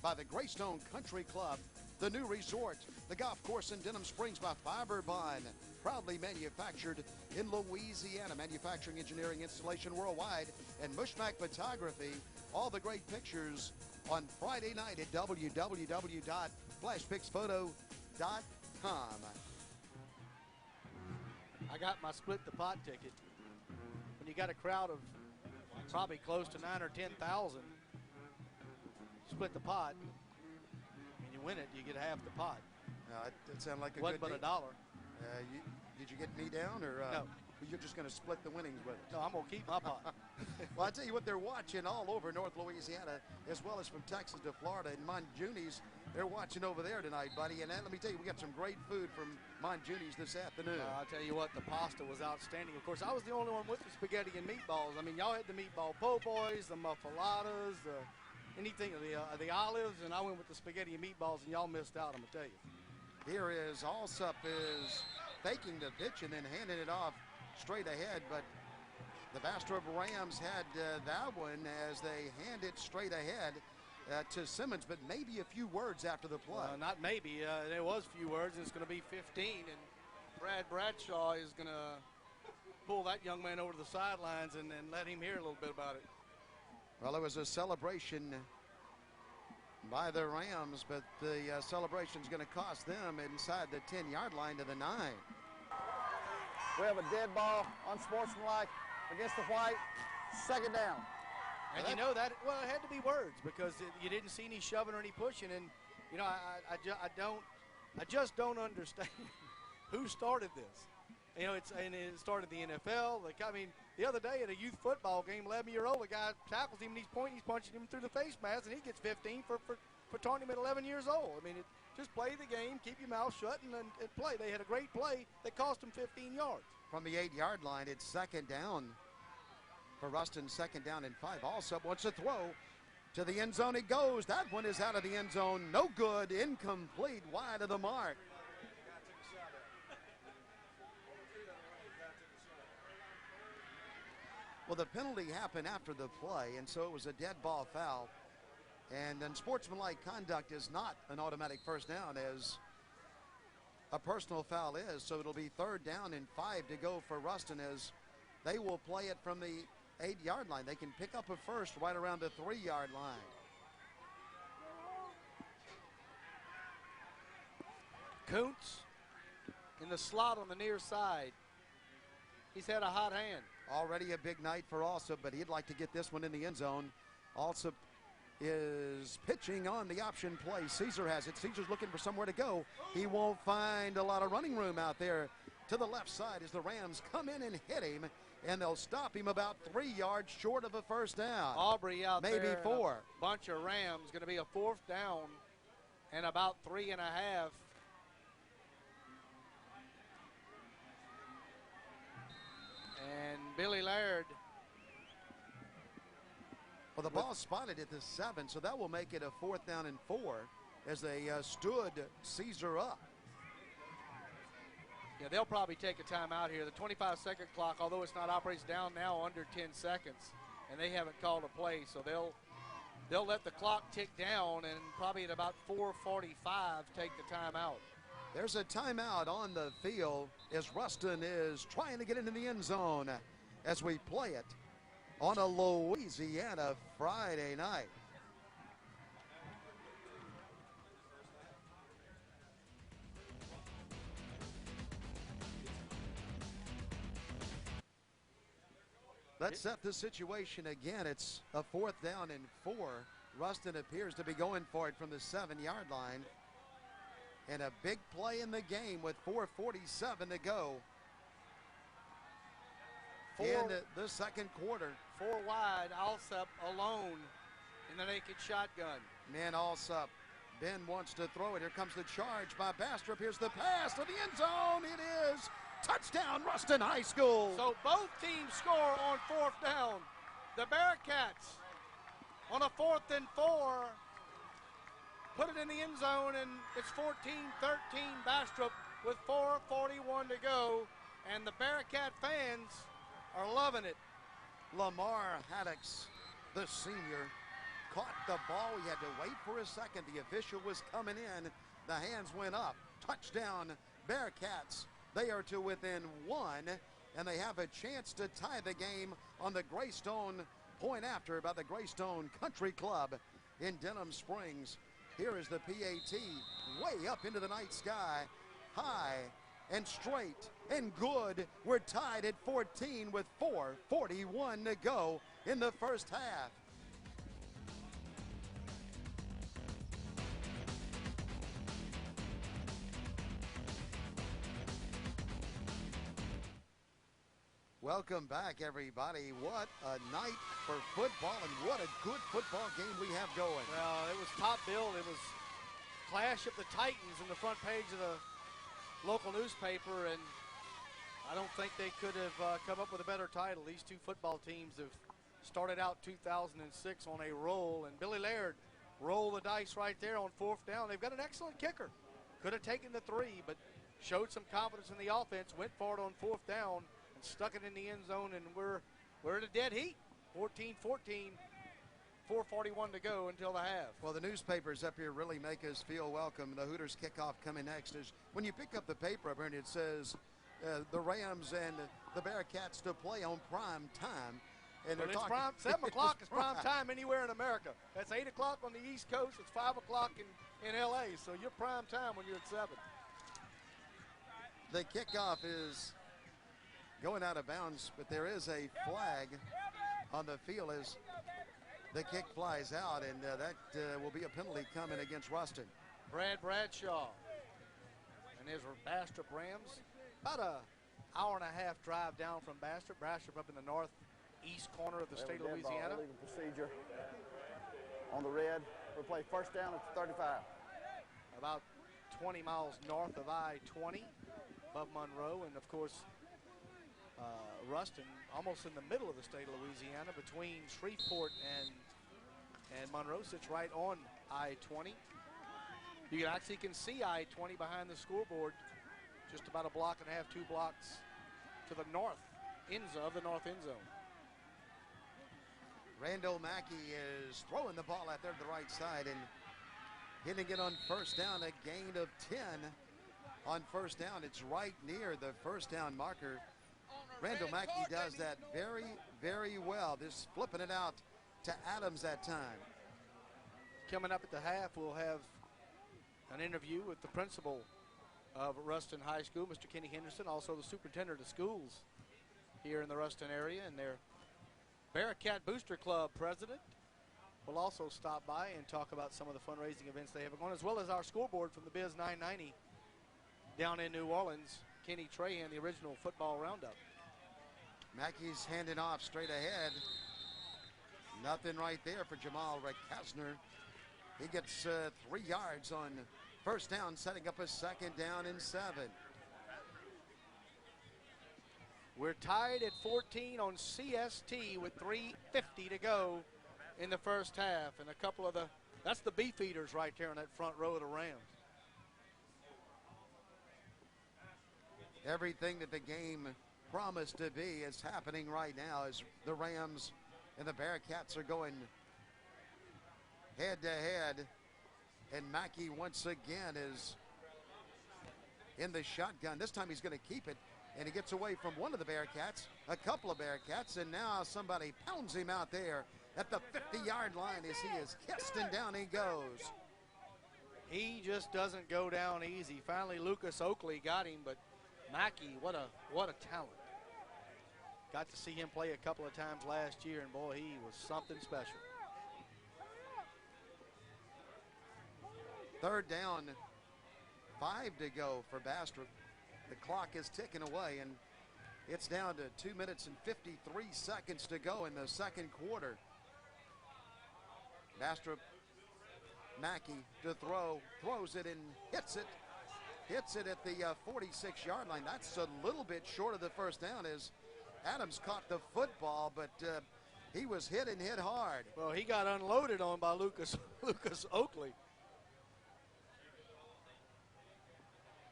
[SPEAKER 1] by the Greystone Country Club, the new resort, the golf course in Denham Springs, by Fiberbond, proudly manufactured in Louisiana, manufacturing, engineering, installation worldwide, and Mushmack Photography. All the great pictures on Friday night at www.flashpixphoto.com.
[SPEAKER 2] I got my split the pot ticket. When you got a crowd of probably close to 9,000 or 10,000, split the pot. you win it, you get half the pot.
[SPEAKER 1] It sounded like a
[SPEAKER 2] Wasn't
[SPEAKER 1] good
[SPEAKER 2] but $1.
[SPEAKER 1] Did you get me down, or
[SPEAKER 2] No.
[SPEAKER 1] you're just going to split the winnings with us?
[SPEAKER 2] No, I'm going to keep my pot.
[SPEAKER 1] Well, I tell you what, they're watching all over North Louisiana, as well as from Texas to Florida. And Monjuni's, they're watching over there tonight, buddy. And let me tell you, we got some great food from Monjuni's this afternoon.
[SPEAKER 2] I'll tell you what, the pasta was outstanding. Of course, I was the only one with the spaghetti and meatballs. I mean, y'all had the meatball po' boys, the muffaladas, anything, the olives, and I went with the spaghetti and meatballs, and y'all missed out, I'm going to tell you.
[SPEAKER 1] Here is Alsup is faking the pitch and then handing it off straight ahead, but the Bastrop Rams had that one as they hand it straight ahead to Simmons, but maybe a few words after the play.
[SPEAKER 2] Not maybe. There was a few words, and it's going to be 15, and Brad Bradshaw is going to pull that young man over to the sidelines and let him hear a little bit about it.
[SPEAKER 1] Well, it was a celebration by the Rams, but the celebration is going to cost them inside the 10-yard line to the 9.
[SPEAKER 6] We have a dead ball, unsportsmanlike, against the white, second down.
[SPEAKER 2] And you know that, well, it had to be words because you didn't see any shoving or any pushing. And, you know, I just don't understand who started this. You know, it started the NFL. Like, I mean, the other day at a youth football game, 11-year-old, the guy tackles him and he's punching him through the face mask, and he gets 15 for taunting him at 11 years old. I mean, just play the game, keep your mouth shut, and play. They had a great play that cost them 15 yards.
[SPEAKER 1] From the 8-yard line, it's second down for Ruston, second down and 5. Alsup wants to throw to the end zone. It goes. That one is out of the end zone. No good. Incomplete. Wide of the mark. Well, the penalty happened after the play, and so it was a dead ball foul. And unsportsmanlike conduct is not an automatic first down, as a personal foul is. So it'll be third down and 5 to go for Ruston, as they will play it from the 8-yard line. They can pick up a first right around the 3-yard line.
[SPEAKER 2] Kuntz in the slot on the near side. He's had a hot hand.
[SPEAKER 1] Already a big night for Alsup, but he'd like to get this one in the end zone. Alsup is pitching on the option play. Caesar has it. Caesar's looking for somewhere to go. He won't find a lot of running room out there to the left side as the Rams come in and hit him, and they'll stop him about 3 yards short of a first down.
[SPEAKER 2] Aubrey out
[SPEAKER 1] maybe
[SPEAKER 2] there.
[SPEAKER 1] 4.
[SPEAKER 2] A bunch of Rams. Going to be a 4th down and about 3.5. And Billy Laird.
[SPEAKER 1] Well, the ball spotted at the 7, so that will make it a 4th down and 4 as they stood Caesar up.
[SPEAKER 2] Yeah, they'll probably take a timeout here. The 25-second clock, although it's not operates down now under 10 seconds, and they haven't called a play, so they'll let the clock tick down and probably at about 4:45 take the timeout.
[SPEAKER 1] There's a timeout on the field as Ruston is trying to get into the end zone as we play it on a Louisiana Friday night. Let's set the situation again. It's a 4th down and 4. Ruston appears to be going for it from the 7-yard line. And a big play in the game with 4:47 to go in the second quarter.
[SPEAKER 2] 4 wide, Alsup alone in the naked shotgun.
[SPEAKER 1] Man, Alsup. Ben wants to throw it. Here comes the charge by Bastrop. Here's the pass to the end zone. It is touchdown, Ruston High School.
[SPEAKER 2] So both teams score on 4th down. The Bearcats on a 4th and 4. Put it in the end zone, and it's 14-13 Bastrop with 4:41 to go, and the Bearcat fans are loving it.
[SPEAKER 1] Lamar Haddocks, the senior, caught the ball. He had to wait for a second. The official was coming in. The hands went up. Touchdown, Bearcats. They are to within 1, and they have a chance to tie the game on the Greystone point after by the Greystone Country Club in Denham Springs. Here is the PAT way up into the night sky, high and straight and good. We're tied at 14 with 4:41 to go in the first half. Welcome back, everybody. What a night for football, and what a good football game we have going.
[SPEAKER 2] Well, it was top billed. It was Clash of the Titans in the front page of the local newspaper, and I don't think they could have come up with a better title. These two football teams have started out 2006 on a roll, and Billy Laird rolled the dice right there on 4th down. They've got an excellent kicker. Could have taken the 3, but showed some confidence in the offense, went for it on 4th down, and stuck it in the end zone, and we're at a dead heat. 14-14, 4:41 to go until the half.
[SPEAKER 1] Well, the newspapers up here really make us feel welcome. The Hooters kickoff coming next. Is when you pick up the paper up here and it says the Rams and the Bearcats to play on prime time. And
[SPEAKER 2] Well,
[SPEAKER 1] they're
[SPEAKER 2] it's
[SPEAKER 1] talking,
[SPEAKER 2] prime, 7 o'clock is prime
[SPEAKER 1] Right.
[SPEAKER 2] time anywhere in America. That's 8 o'clock on the East Coast. It's 5 o'clock in L.A., so you're prime time when you're at 7.
[SPEAKER 1] The kickoff is going out of bounds, but there is a flag on the field as the kick flies out, and that will be a penalty coming against Ruston.
[SPEAKER 2] Brad Bradshaw and his Bastrop Rams. About an hour and a half drive down from Bastrop. Bastrop up in the northeast corner of the state of Louisiana.
[SPEAKER 6] Illegal procedure on the red. We'll play first down at the 35.
[SPEAKER 2] About 20 miles north of I-20 above Monroe, and of course Ruston almost in the middle of the state of Louisiana between Shreveport and Monroe, sits right on I-20. You actually can see I-20 behind the scoreboard, just about a block and a half, 2 blocks to the north of the north end zone.
[SPEAKER 1] Randall Mackey is throwing the ball out there to the right side and hitting it on first down, a gain of 10 on first down. It's right near the first down marker. Randall Mackey does that very, very well. Just flipping it out to Adams that time.
[SPEAKER 2] Coming up at the half, we'll have an interview with the principal of Ruston High School, Mr. Kenny Henderson, also the superintendent of schools here in the Ruston area, and their Bearcat Booster Club president will also stop by and talk about some of the fundraising events they have going, as well as our scoreboard from the Biz 990 down in New Orleans, Kenny Trahan, the original football roundup.
[SPEAKER 1] Mackey's handing off straight ahead. Nothing right there for Jamal Rekasner. He gets 3 yards on first down, setting up a second down and 7.
[SPEAKER 2] We're tied at 14 on CST with 3:50 to go in the first half. And a couple of that's the beef eaters right there in that front row of the Rams.
[SPEAKER 1] Everything that the game promised to be is happening right now as the Rams and the Bearcats are going head to head. And Mackey once again is in the shotgun. This time he's going to keep it, and he gets away from one of the Bearcats, a couple of Bearcats, and now somebody pounds him out there at the 50-yard line as he is kissed, and down he goes.
[SPEAKER 2] He just doesn't go down easy. Finally, Lucas Oakley got him, but Mackey, what a talent. Got to see him play a couple of times last year, and boy, he was something special.
[SPEAKER 1] Third down, 5 to go for Bastrop. The clock is ticking away, and it's down to 2 minutes and 53 seconds to go in the second quarter. Bastrop, Mackey to throw, throws it and hits it at the 46-yard line. That's a little bit short of the first down as Adams caught the football, but he was hit and hit hard.
[SPEAKER 2] Well, he got unloaded on by Lucas Oakley.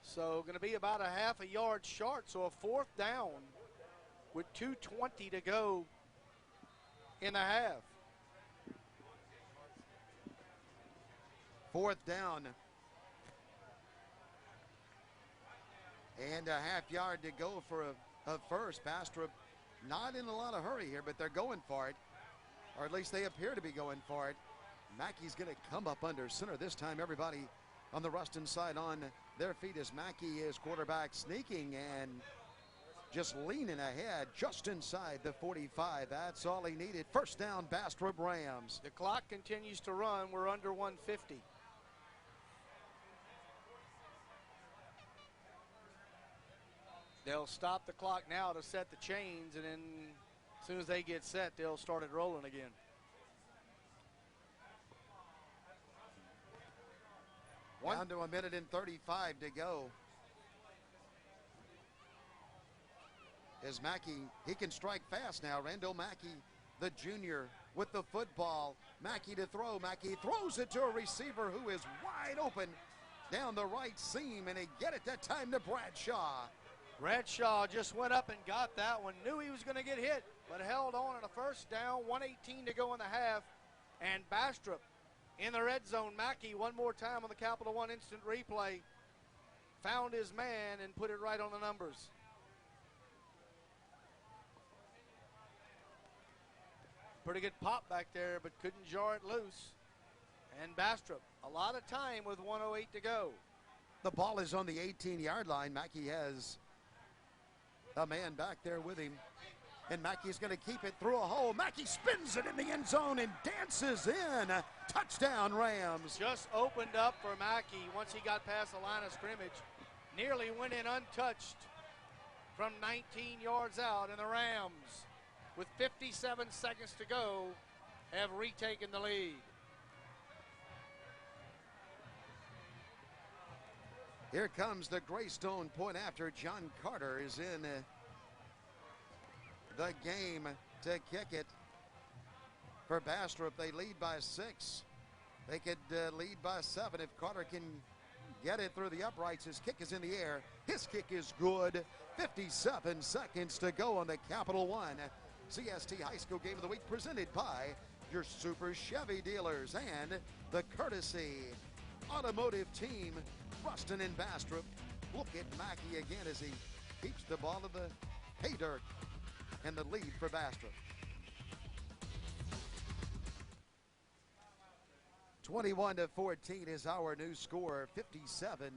[SPEAKER 2] So going to be about a half a yard short, so a fourth down with 2:20 to go in the half.
[SPEAKER 1] Fourth down. And a half yard to go for a first. Bastrop not in a lot of hurry here, but they're going for it. Or at least they appear to be going for it. Mackey's going to come up under center this time. Everybody on the Ruston side on their feet as Mackey is quarterback sneaking and just leaning ahead just inside the 45. That's all he needed. First down, Bastrop Rams.
[SPEAKER 2] The clock continues to run. We're under 150. They'll stop the clock now to set the chains, and then as soon as they get set, they'll start it rolling again.
[SPEAKER 1] Down to 1:35 to go. As Mackey, he can strike fast now. Randall Mackey, the junior, with the football. Mackey to throw. Mackey throws it to a receiver who is wide open down the right seam, and he get it that time to Bradshaw.
[SPEAKER 2] Bradshaw just went up and got that one. Knew he was going to get hit, but held on a first down. 1:18 to go in the half, and Bastrop in the red zone. Mackey one more time on the Capital One instant replay. Found his man and put it right on the numbers. Pretty good pop back there, but couldn't jar it loose. And Bastrop, a lot of time with 1:08 to go.
[SPEAKER 1] The ball is on the 18-yard line. Mackey has a man back there with him. And Mackey's going to keep it through a hole. Mackey spins it in the end zone and dances in. Touchdown, Rams.
[SPEAKER 2] Just opened up for Mackey once he got past the line of scrimmage. Nearly went in untouched from 19 yards out, and the Rams, with 57 seconds to go, have retaken the lead.
[SPEAKER 1] Here comes the Greystone point after. John Carter is in the game to kick it for Bastrop. They lead by 6. They could lead by 7 if Carter can get it through the uprights. His kick is in the air. His kick is good. 57 seconds to go on the Capital One CST High School Game of the Week, presented by your Super Chevy dealers and the Courtesy Automotive Team, Ruston and Bastrop. Look at Mackey again as he keeps the ball to the pay dirt, and the lead for Bastrop. 21-14 is our new score. 57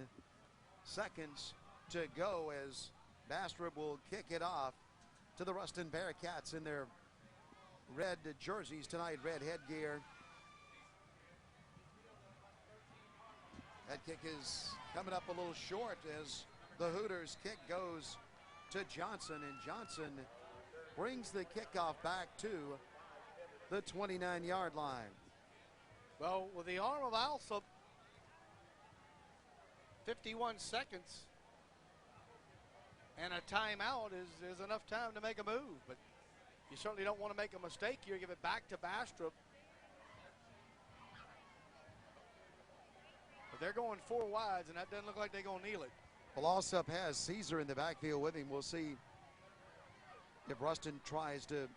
[SPEAKER 1] seconds to go as Bastrop will kick it off to the Ruston Bearcats in their red jerseys tonight, red headgear. That kick is coming up a little short as the Hooters kick goes to Johnson, and Johnson brings the kickoff back to the 29-yard line.
[SPEAKER 2] Well, with the arm of Alsop, 51 seconds and a timeout is enough time to make a move, but you certainly don't want to make a mistake here. Give it back to Bastrop. But they're going 4 wides, and that doesn't look like they're going to kneel it.
[SPEAKER 1] Well, Alsop has Caesar in the backfield with him. We'll see if Ruston tries to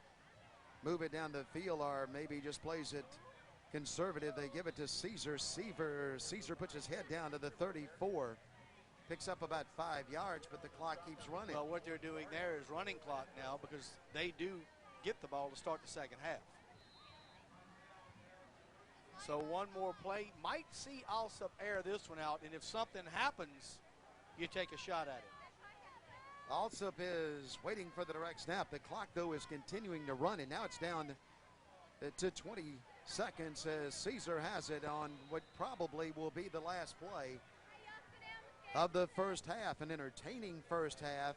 [SPEAKER 1] move it down the field or maybe just plays it conservative. They give it to Caesar. Caesar puts his head down to the 34. Picks up about 5 yards, but the clock keeps running.
[SPEAKER 2] Well, what they're doing there is running clock now because they do get the ball to start the second half. So one more play. Might see Alsop air this one out, and if something happens, you take a shot at it.
[SPEAKER 1] Alsop is waiting for the direct snap. The clock, though, is continuing to run, and now it's down to 20 seconds as Caesar has it on what probably will be the last play of the first half. An entertaining first half.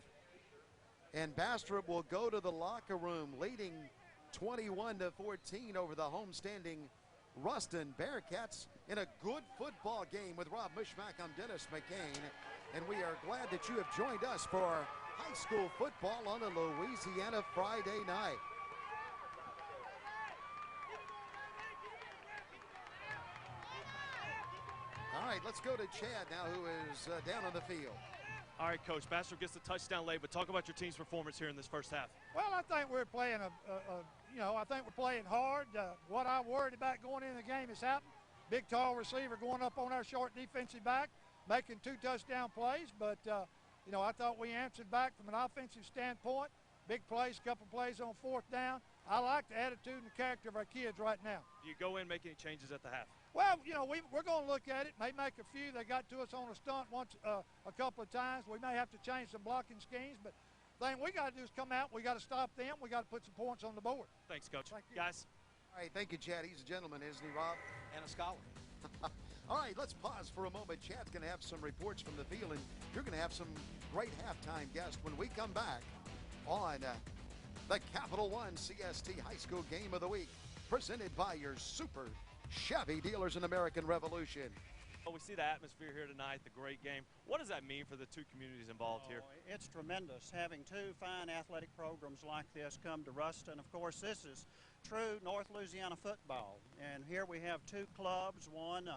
[SPEAKER 1] And Bastrop will go to the locker room leading 21-14 over the homestanding Ruston Bearcats in a good football game with Rob Mushmack. I'm Dennis McCain, and we are glad that you have joined us for high school football on a Louisiana Friday night. All right, let's go to Chad now, who is down on the field.
[SPEAKER 8] All right, Coach, Bastrop gets the touchdown late, but talk about your team's performance here in this first half.
[SPEAKER 9] Well, I think we're playing I think we're playing hard. What I worried about going into the game has happened. Big, tall receiver going up on our short defensive back, making 2 touchdown plays. But, I thought we answered back from an offensive standpoint. Big plays, couple plays on 4th down. I like the attitude and the character of our kids right now.
[SPEAKER 8] Do you go in, make any changes at the half?
[SPEAKER 9] Well, we're going to look at it. May make a few. They got to us on a stunt once, a couple of times. We may have to change some blocking schemes, but the thing we got to do is come out. We got to stop them. We got to put some points on the board.
[SPEAKER 8] Thanks, Coach.
[SPEAKER 9] Thank you.
[SPEAKER 8] Guys.
[SPEAKER 1] All right, thank you, Chad. He's a gentleman, isn't he, Rob?
[SPEAKER 2] And a scholar.
[SPEAKER 1] All right, let's pause for a moment. Chad's going to have some reports from the field, and you're going to have some great halftime guest when we come back on the Capital One CST High School Game of the Week, presented by your super Chevy dealers in American Revolution.
[SPEAKER 8] Well, we see the atmosphere here tonight, the great game. What does that mean for the two communities involved here?
[SPEAKER 10] It's tremendous having two fine athletic programs like this come to Ruston. Of course, this is true North Louisiana football. And here we have two clubs, one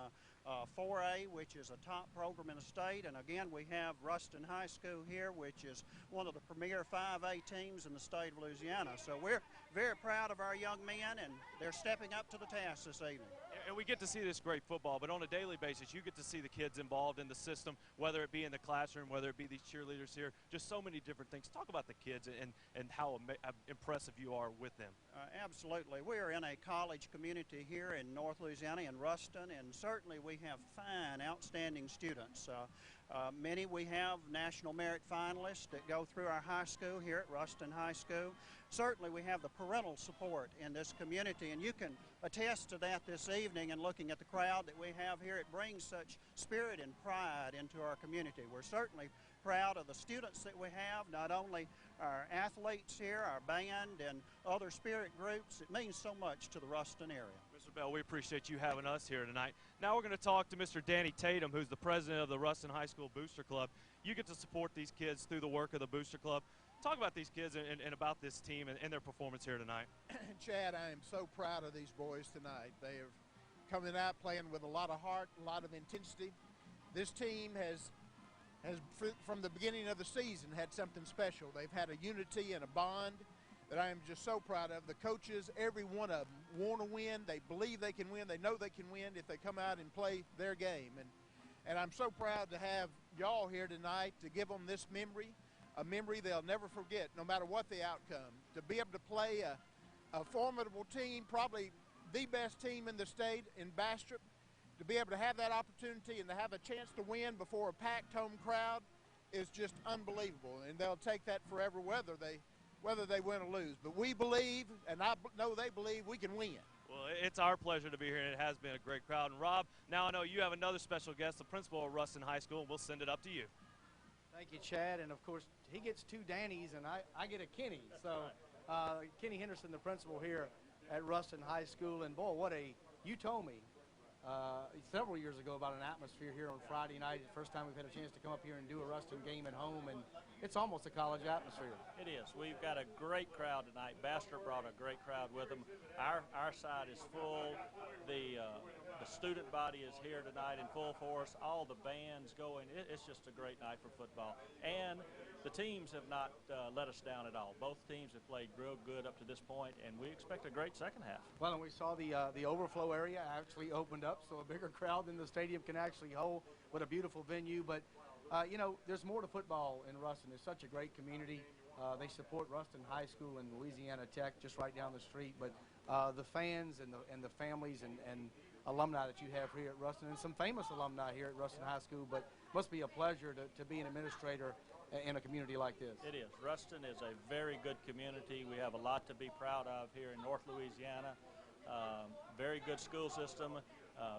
[SPEAKER 10] 4A, which is a top program in the state, and again we have Ruston High School here, which is one of the premier 5A teams in the state of Louisiana. So we're very proud of our young men, and they're stepping up to the task this evening.
[SPEAKER 8] And we get to see this great football, but on a daily basis, you get to see the kids involved in the system, whether it be in the classroom, whether it be these cheerleaders here, just so many different things. Talk about the kids and how impressive you are with them.
[SPEAKER 10] Absolutely. We are in a college community here in North Louisiana, in Ruston, and certainly we have fine, outstanding students. Many we have national merit finalists that go through our high school here at Ruston High School. Certainly we have the parental support in this community, and you can attest to that this evening and looking at the crowd that we have here. It brings such spirit and pride into our community. We're certainly proud of the students that we have, not only our athletes here, our band, and other spirit groups. It means so much to the Ruston area.
[SPEAKER 8] Mr. Bell, we appreciate you having us here tonight. Now we're going to talk to Mr. Danny Tatum, who's the president of the Ruston High School Booster Club. You get to support these kids through the work of the Booster Club. Talk about these kids and about this team and their performance here tonight.
[SPEAKER 11] Chad, I am so proud of these boys tonight. They are coming out playing with a lot of heart, a lot of intensity. This team has from the beginning of the season had something special. They've had a unity and a bond that I am just so proud of. The coaches, every one of them, want to win. They believe they can win. They know they can win if they come out and play their game. And I'm so proud to have y'all here tonight to give them this memory, a memory they'll never forget, no matter what the outcome. To be able to play a formidable team, probably the best team in the state in Bastrop, to be able to have that opportunity and to have a chance to win before a packed home crowd is just unbelievable. And they'll take that forever, whether they win or lose. But we believe, and I know they believe, we can win.
[SPEAKER 8] Well, it's our pleasure to be here, and it has been a great crowd. And Rob, now I know you have another special guest, the principal of Ruston High School, and we'll send it up to you.
[SPEAKER 2] Thank you, Chad. And of course, he gets two Dannies, and I get a Kenny. So Kenny Henderson, the principal here at Ruston High School, and boy, you told me several years ago about an atmosphere here on Friday night. The first time we've had a chance to come up here and do a Ruston game at home, and it's almost a college atmosphere.
[SPEAKER 12] It is. We've got a great crowd tonight. Bastrop brought a great crowd with them. Our side is full. The student body is here tonight in full force. All the bands going. It's just a great night for football. And the teams have not let us down at all. Both teams have played real good up to this point, and we expect a great second half.
[SPEAKER 2] Well, and we saw the overflow area actually opened up, so a bigger crowd than the stadium can actually hold. What a beautiful venue. But, you know, there's more to football in Ruston. It's such a great community. They support Ruston High School and Louisiana Tech just right down the street. But the fans and the families and alumni that you have here at Ruston, and some famous alumni here at Ruston High School, but must be a pleasure to be an administrator in a community like this.
[SPEAKER 12] It is. Ruston is a very good community. We have a lot to be proud of here in North Louisiana. Very good school system,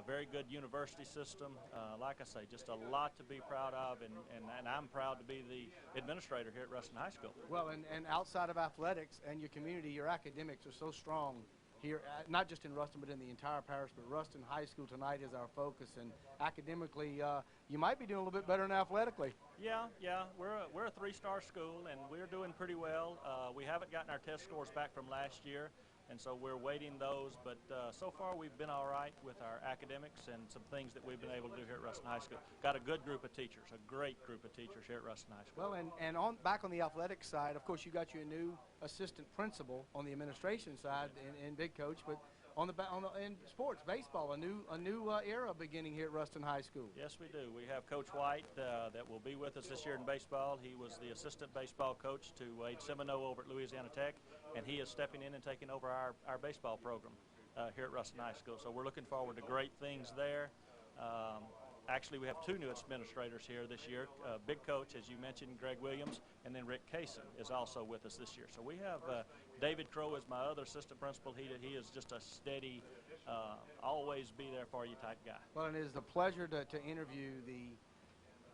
[SPEAKER 12] very good university system. Like I say, just a lot to be proud of, and I'm proud to be the administrator here at Ruston High School.
[SPEAKER 2] Well, and outside of athletics and your community, your academics are so strong here, not just in Ruston, but in the entire parish. But Ruston High School tonight is our focus, and academically, you might be doing a little bit better than athletically.
[SPEAKER 12] Yeah, we're a three-star school, and we're doing pretty well. We haven't gotten our test scores back from last year, and so we're waiting those. But so far, we've been all right with our academics and some things that we've been able to do here at Ruston High School. Got a good group of teachers, a great group of teachers here at Ruston High School.
[SPEAKER 2] Well, and back on the athletic side, of course, you got your new assistant principal on the administration side and big coach, but in sports, baseball, a new era beginning here at Ruston High School.
[SPEAKER 12] Yes, we do. We have Coach White that will be with us this year in baseball. He was the assistant baseball coach to Wade Semino over at Louisiana Tech, and he is stepping in and taking over our baseball program here at Ruston High School. So we're looking forward to great things there. Actually, we have two new administrators here this year. Big coach, as you mentioned, Greg Williams, and then Rick Kaysen is also with us this year. So we have David Crow as my other assistant principal. He is just a steady, always be there for you type guy.
[SPEAKER 2] Well, it is a pleasure to interview the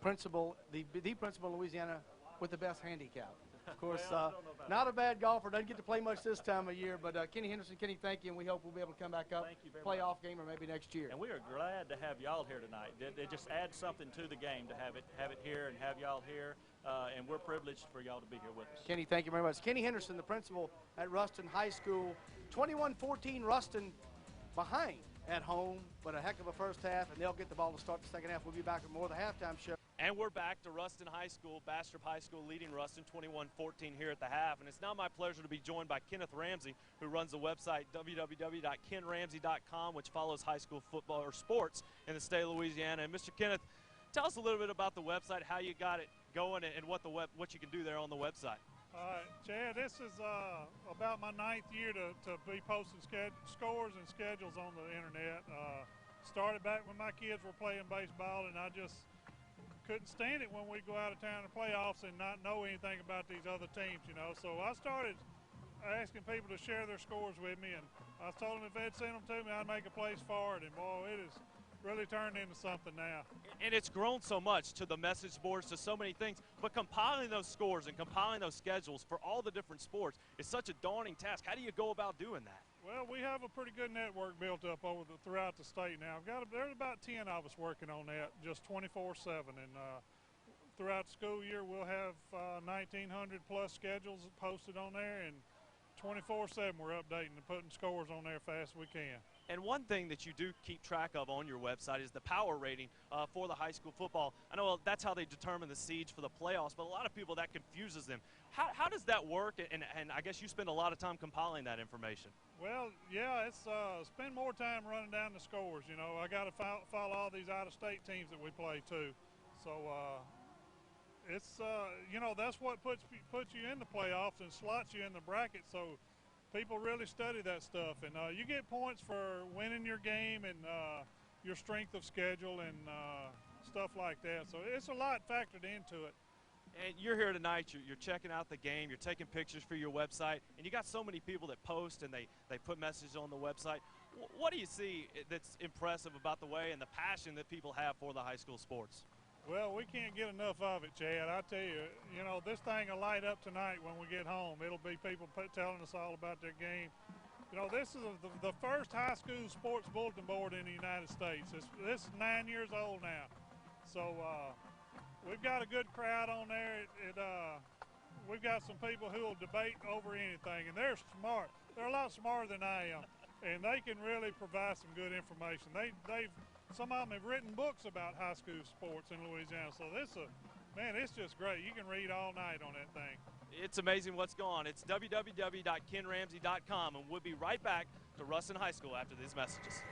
[SPEAKER 2] principal, the principal of Louisiana with the best handicap. Of course, not a bad golfer. Doesn't get to play much this time of year. But Kenny Henderson, Kenny, thank you, and we hope we'll be able to come back up, playoff game, or maybe next year.
[SPEAKER 12] And we are glad to have y'all here tonight. It just adds something to the game to have it here and have y'all here. And we're privileged for y'all to be here with us.
[SPEAKER 2] Kenny, thank you very much. Kenny Henderson, the principal at Ruston High School. 21-14 Ruston behind at home, but a heck of a first half, and they'll get the ball to start the second half. We'll be back with more of the halftime show.
[SPEAKER 8] And we're back to Ruston High School. Bastrop High School leading Ruston 21-14 here at the half. And it's now my pleasure to be joined by Kenneth Ramsey, who runs the website www.kenramsey.com, which follows high school football or sports in the state of Louisiana. And Mr. Kenneth, tell us a little bit about the website, how you got it going, and what you can do there on the website.
[SPEAKER 13] All right, Chad, this is about my 9th year to be posting scores and schedules on the internet. Started back when my kids were playing baseball, and I just couldn't stand it when we go out of town to playoffs and not know anything about these other teams, you know. So I started asking people to share their scores with me, and I told them if they'd send them to me, I'd make a place for it. And boy, it has really turned into something now. And
[SPEAKER 8] it's grown so much, to the message boards, to so many things. But compiling those scores and compiling those schedules for all the different sports is such a daunting task. How do you go about doing that?
[SPEAKER 13] Well, we have a pretty good network built up throughout the state now. There's about 10 of us working on that just 24/7, and throughout the school year we'll have 1,900 plus schedules posted on there, and 24/7 we're updating and putting scores on there fast as we can.
[SPEAKER 8] And one thing that you do keep track of on your website is the power rating for the high school football. I know that's how they determine the seeds for the playoffs, but a lot of people, that confuses them. How does that work? And I guess you spend a lot of time compiling that information.
[SPEAKER 13] Well, yeah, it's spend more time running down the scores. You know, I got to follow all these out-of-state teams that we play too. So it's you know, that's what puts you in the playoffs and slots you in the bracket. So people really study that stuff, and you get points for winning your game and your strength of schedule and stuff like that. So it's a lot factored into it.
[SPEAKER 8] And you're here tonight, you're checking out the game, you're taking pictures for your website, and you got so many people that post and they put messages on the website. What do you see that's impressive about the way and the passion that people have for the high school sports?
[SPEAKER 13] Well, we can't get enough of it, Chad. I tell you, you know, this thing will light up tonight when we get home. It'll be people telling us all about their game. You know, this is the first high school sports bulletin board in the United States. This is 9 years old now. So we've got a good crowd on there. We've got some people who will debate over anything, and they're smart. They're a lot smarter than I am, and they can really provide some good information. Some of them have written books about high school sports in Louisiana, so man, it's just great. You can read all night on that thing.
[SPEAKER 8] It's amazing what's going on. It's www.kenramsey.com, and we'll be right back to Ruston High School after these messages.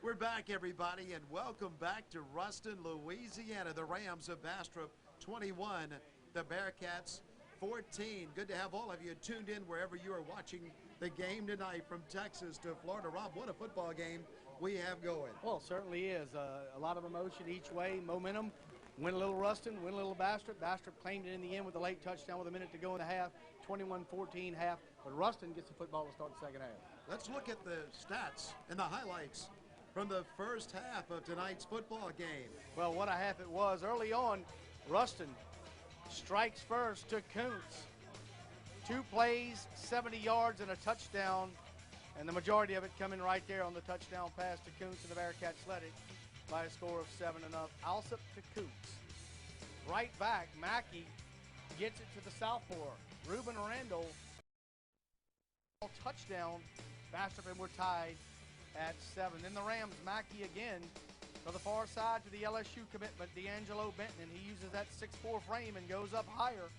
[SPEAKER 1] We're back, everybody, and welcome back to Ruston, Louisiana. The Rams of Bastrop 21, the Bearcats 14. Good to have all of you tuned in wherever you are watching the game tonight, from Texas to Florida. Rob, what a football game we have going.
[SPEAKER 2] Well, it certainly is. A lot of emotion each way, momentum. Win a little Ruston, win a little Bastrop. Bastrop claimed it in the end with a late touchdown with a minute to go in the half, 21-14 half. But Ruston gets the football to start the second half.
[SPEAKER 1] Let's look at the stats and the highlights from the first half of tonight's football game.
[SPEAKER 2] Well, what a half it was. Early on, Ruston strikes first to Kuntz. 2 plays, 70 yards, and a touchdown, and the majority of it coming right there on the touchdown pass to Kuntz, and the Bearcats led it by a score of 7-0. Alsop to Kuntz. Right back, Mackey gets it to the sophomore, Reuben Randall. Touchdown, Bastrop, and we're tied at 7. Then the Rams, Mackey again to the far side to the LSU commitment, D'Angelo Benton, and he uses that 6'4" frame and goes up higher.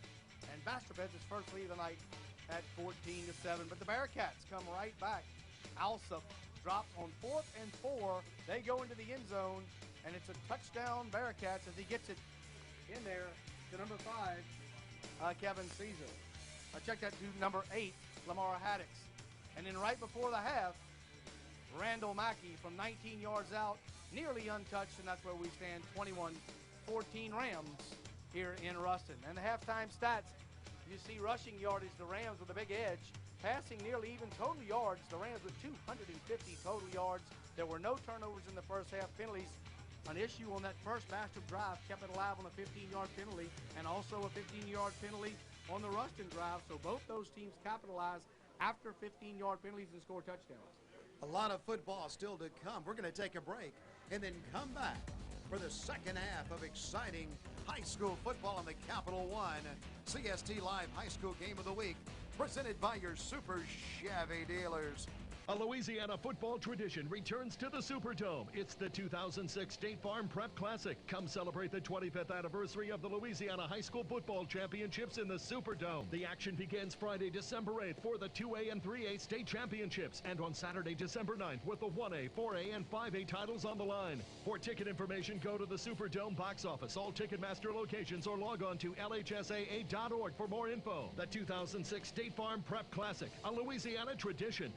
[SPEAKER 2] And Bastrop has his first lead of the night at 14-7. But the Bearcats come right back. Alsop drops on 4th and 4. They go into the end zone, and it's a touchdown Bearcats as he gets it in there to number 5, Kevin Caesar. I checked that to number 8, Lamar Haddix. And then right before the half, Randall Mackey from 19 yards out, nearly untouched, and that's where we stand, 21-14 Rams here in Ruston. And the halftime stats, you see rushing yardage, the Rams with a big edge. Passing nearly even total yards, the Rams with 250 total yards. There were no turnovers in the first half. Penalties an issue on that first Bastrop drive, kept it alive on a 15-yard penalty, and also a 15-yard penalty on the Ruston drive. So both those teams capitalized after 15-yard penalties and score touchdowns.
[SPEAKER 1] A lot of football still to come. We're going to take a break and then come back for the second half of exciting high school football on the Capital One CST Live High School Game of the Week, presented by your Super Chevy dealers.
[SPEAKER 7] A Louisiana football tradition returns to the Superdome. It's the 2006 State Farm Prep Classic. Come celebrate the 25th anniversary of the Louisiana High School Football Championships in the Superdome. The action begins Friday, December 8th for the 2A and 3A state championships, and on Saturday, December 9th with the 1A, 4A, and 5A titles on the line. For ticket information, go to the Superdome box office, all Ticketmaster locations, or log on to LHSAA.org for more info. The 2006 State Farm Prep Classic, a Louisiana tradition.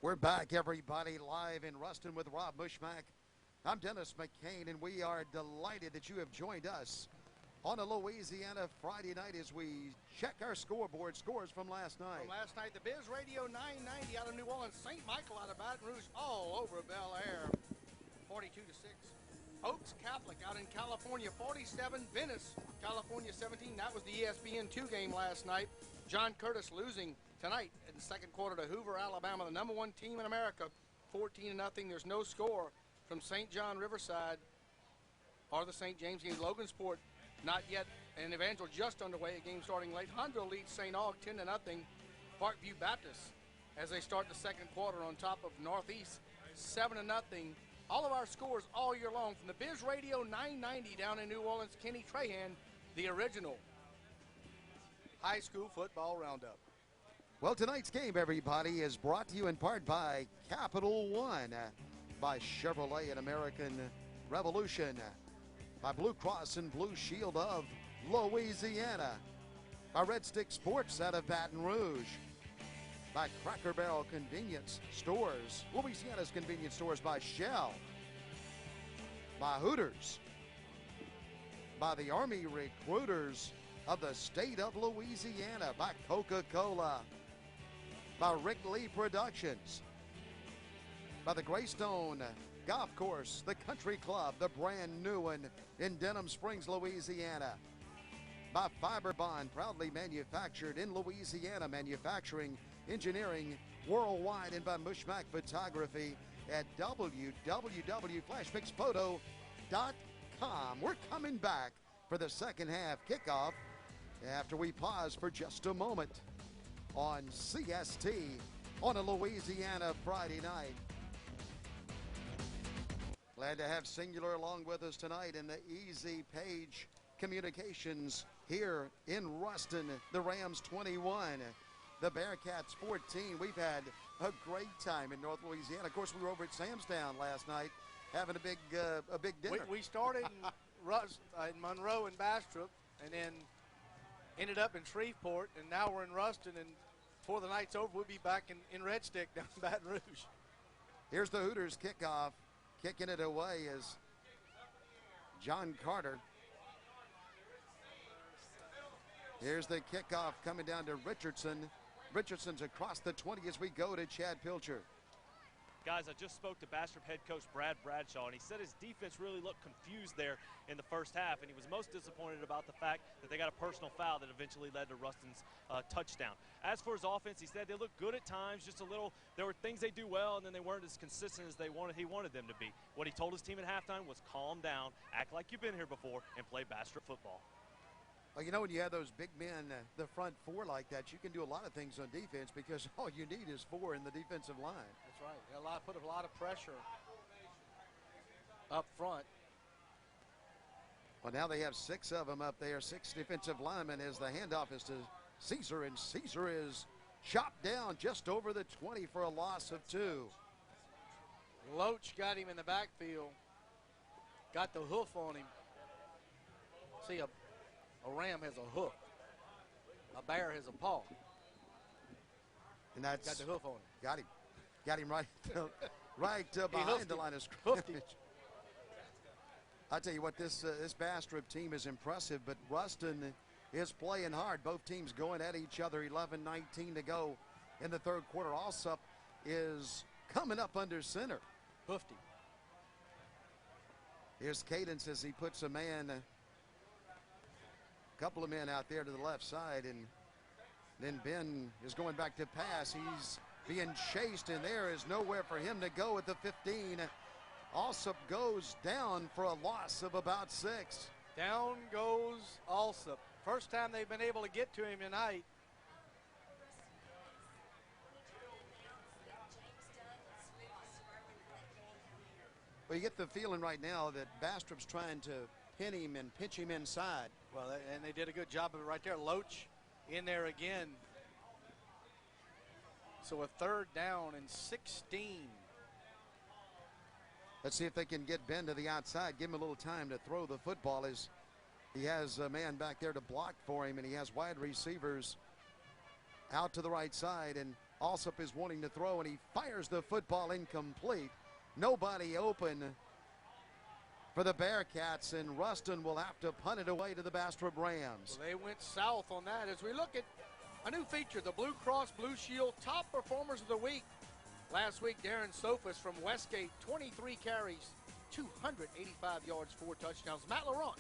[SPEAKER 1] We're back, everybody, live in Ruston with Rob Mushmack. I'm Dennis McCain, and we are delighted that you have joined us on a Louisiana Friday night as we check our scoreboard scores from last night.
[SPEAKER 2] From last night, the Biz Radio 990 out of New Orleans, St. Michael out of Baton Rouge, all over Bel Air, 42-6. Oaks Catholic out in California, 47. Venice, California, 17. That was the ESPN 2 game last night. John Curtis losing tonight in the second quarter to Hoover, Alabama, the #1 team in America, 14-0. There's no score from St. John Riverside or the St. James game. Logansport, not yet, and Evangel just underway, a game starting late. Huntsville leads St. Aug 10-0. Parkview Baptist, as they start the second quarter, on top of Northeast, 7-0. All of our scores all year long from the Biz Radio 990 down in New Orleans. Kenny Trahan, the original high school football roundup.
[SPEAKER 1] Well, tonight's game, everybody, is brought to you in part by Capital One, by Chevrolet and American Revolution, by Blue Cross and Blue Shield of Louisiana, by Red Stick Sports out of Baton Rouge, by Cracker Barrel Convenience Stores, Louisiana's convenience stores, by Shell, by Hooters, by the Army Recruiters of the state of Louisiana, by Coca-Cola, by Rick Lee Productions, by the Greystone Golf Course, the Country Club, the brand new one in Denham Springs, Louisiana, by Fiberbond, proudly manufactured in Louisiana, manufacturing, engineering worldwide, and by Mushmack Photography at www.flashmixphoto.com. We're coming back for the second half kickoff after we pause for just a moment on CST on a Louisiana Friday night. Glad to have Singular along with us tonight in the Easy Page Communications here in Ruston. The Rams 21, the Bearcats 14. We've had a great time in North Louisiana. Of course, we were over at Samstown last night having a big dinner.
[SPEAKER 2] We started in Monroe and Bastrop, and then ended up in Shreveport, and now we're in Ruston, and before the night's over, we'll be back in Red Stick down in Baton Rouge.
[SPEAKER 1] Here's the Hooters kickoff. Kicking it away is John Carter. Here's the kickoff coming down to Richardson. Richardson's across the 20 as we go to Chad Pilcher.
[SPEAKER 8] Guys, I just spoke to Bastrop head coach Brad Bradshaw, and he said his defense really looked confused there in the first half, and he was most disappointed about the fact that they got a personal foul that eventually led to Ruston's touchdown. As for his offense, he said they looked good at times, just a little, there were things they do well, and then they weren't as consistent as he wanted them to be. What he told his team at halftime was calm down, act like you've been here before, and play Bastrop football.
[SPEAKER 1] Well, you know, when you have those big men, the front four like that, you can do a lot of things on defense because all you need is four in the defensive line.
[SPEAKER 2] That's right. Put a lot of pressure up front.
[SPEAKER 1] Well, now they have 6 of them up there, 6 defensive linemen as the handoff is to Caesar, and Caesar is chopped down just over the 20 for a loss of 2.
[SPEAKER 2] Loach got him in the backfield, got the hoof on him. See, a ram has a hoof. A bear has a paw.
[SPEAKER 1] And that's
[SPEAKER 2] got the hoof on him.
[SPEAKER 1] Got him. Got him right behind the line of scrimmage. I tell you what, this Bastrop team is impressive, but Ruston is playing hard. Both teams going at each other. 11-19 to go in the third quarter. Alsop is coming up under center.
[SPEAKER 2] Hoofed him.
[SPEAKER 1] Here's Cadence as he puts a couple of men out there to the left side, and then Ben is going back to pass. He's being chased, and there is nowhere for him to go at the 15. Alsop goes down for a loss of about 6.
[SPEAKER 2] Down goes Alsop. First time they've been able to get to him tonight.
[SPEAKER 1] Well, you get the feeling right now that Bastrop's trying to pin him and pinch him inside.
[SPEAKER 2] Well, and they did a good job of it right there. Loach in there again. So a 3rd down and 16.
[SPEAKER 1] Let's see if they can get Ben to the outside, give him a little time to throw the football, as he has a man back there to block for him, and he has wide receivers out to the right side, and Alsop is wanting to throw, and he fires the football incomplete. Nobody open for the Bearcats, and Ruston will have to punt it away to the Bastrop Rams.
[SPEAKER 2] Well, they went south on that. As we look at a new feature, the Blue Cross Blue Shield Top Performers of the Week. Last week, Darren Sophus from Westgate, 23 carries, 285 yards, 4 touchdowns. Matt Laurent,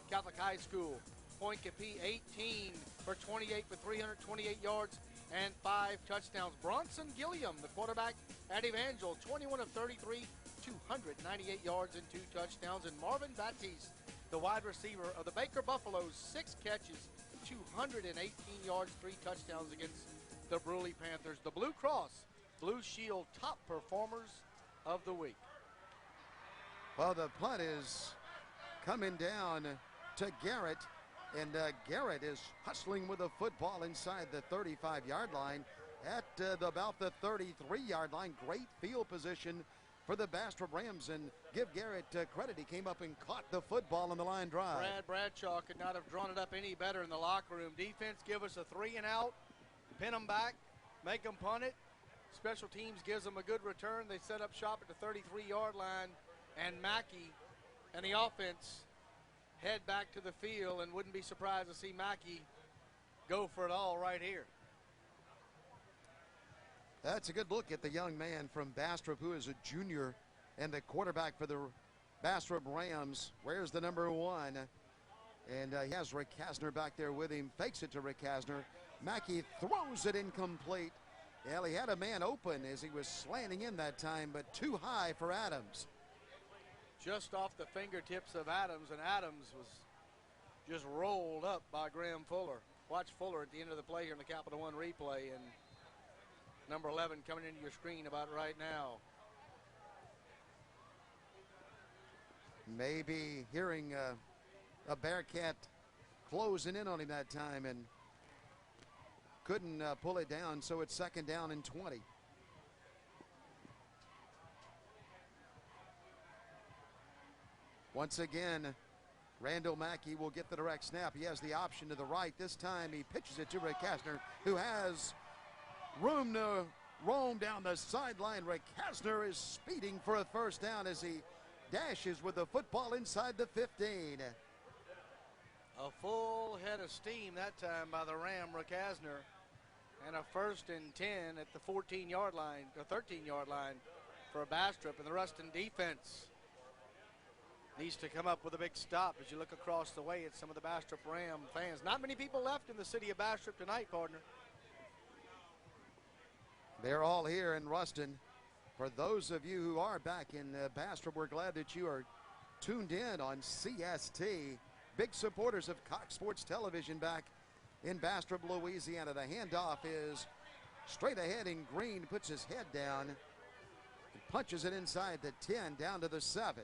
[SPEAKER 2] Catholic High School, Point Capee, 18 for 28 for 328 yards and 5 touchdowns. Bronson Gilliam, the quarterback at Evangel, 21 of 33, 298 yards and 2 touchdowns. And Marvin Batiste, the wide receiver of the Baker Buffaloes, 6 catches, 218 yards, 3 touchdowns against the Bruley Panthers. The Blue Cross Blue Shield Top Performers of the Week.
[SPEAKER 1] Well, the punt is coming down to Garrett, and Garrett is hustling with the football inside the 35-yard line at about the 33-yard line. Great field position for the Bastrop Rams, and give Garrett credit. He came up and caught the football on the line drive.
[SPEAKER 2] Brad Bradshaw could not have drawn it up any better in the locker room. Defense give us a 3 and out, pin them back, make them punt it. Special teams gives them a good return. They set up shop at the 33-yard line, and Mackey and the offense head back to the field, and wouldn't be surprised to see Mackey go for it all right here.
[SPEAKER 1] That's a good look at the young man from Bastrop, who is a junior and the quarterback for the Bastrop Rams. Wears the number 1, and he has Rick Kasner back there with him. Fakes it to Rick Kasner. Mackey throws it incomplete. Well, he had a man open as he was slanting in that time, but too high for Adams.
[SPEAKER 2] Just off the fingertips of Adams, and Adams was just rolled up by Graham Fuller. Watch Fuller at the end of the play here in the Capital One replay, and number 11 coming into your screen about right now.
[SPEAKER 1] Maybe hearing a Bearcat closing in on him that time, and couldn't pull it down, so it's 2nd down and 20. Once again, Randall Mackey will get the direct snap. He has the option to the right. This time he pitches it to Rick Kasner, who has room to roam down the sideline. Rick Kasner is speeding for a 1st down as he dashes with the football inside the 15.
[SPEAKER 2] A full head of steam that time by the Ram, Rick Kasner. And a 1st and 10 at the 14-yard line, the 13-yard line for Bastrop. And the Ruston defense needs to come up with a big stop as you look across the way at some of the Bastrop Ram fans. Not many people left in the city of Bastrop tonight, partner.
[SPEAKER 1] They're all here in Ruston. For those of you who are back in Bastrop, we're glad that you are tuned in on CST. Big supporters of Cox Sports Television back in Bastrop, Louisiana. The handoff is straight ahead in Green, puts his head down, and punches it inside the 10, down to the 7.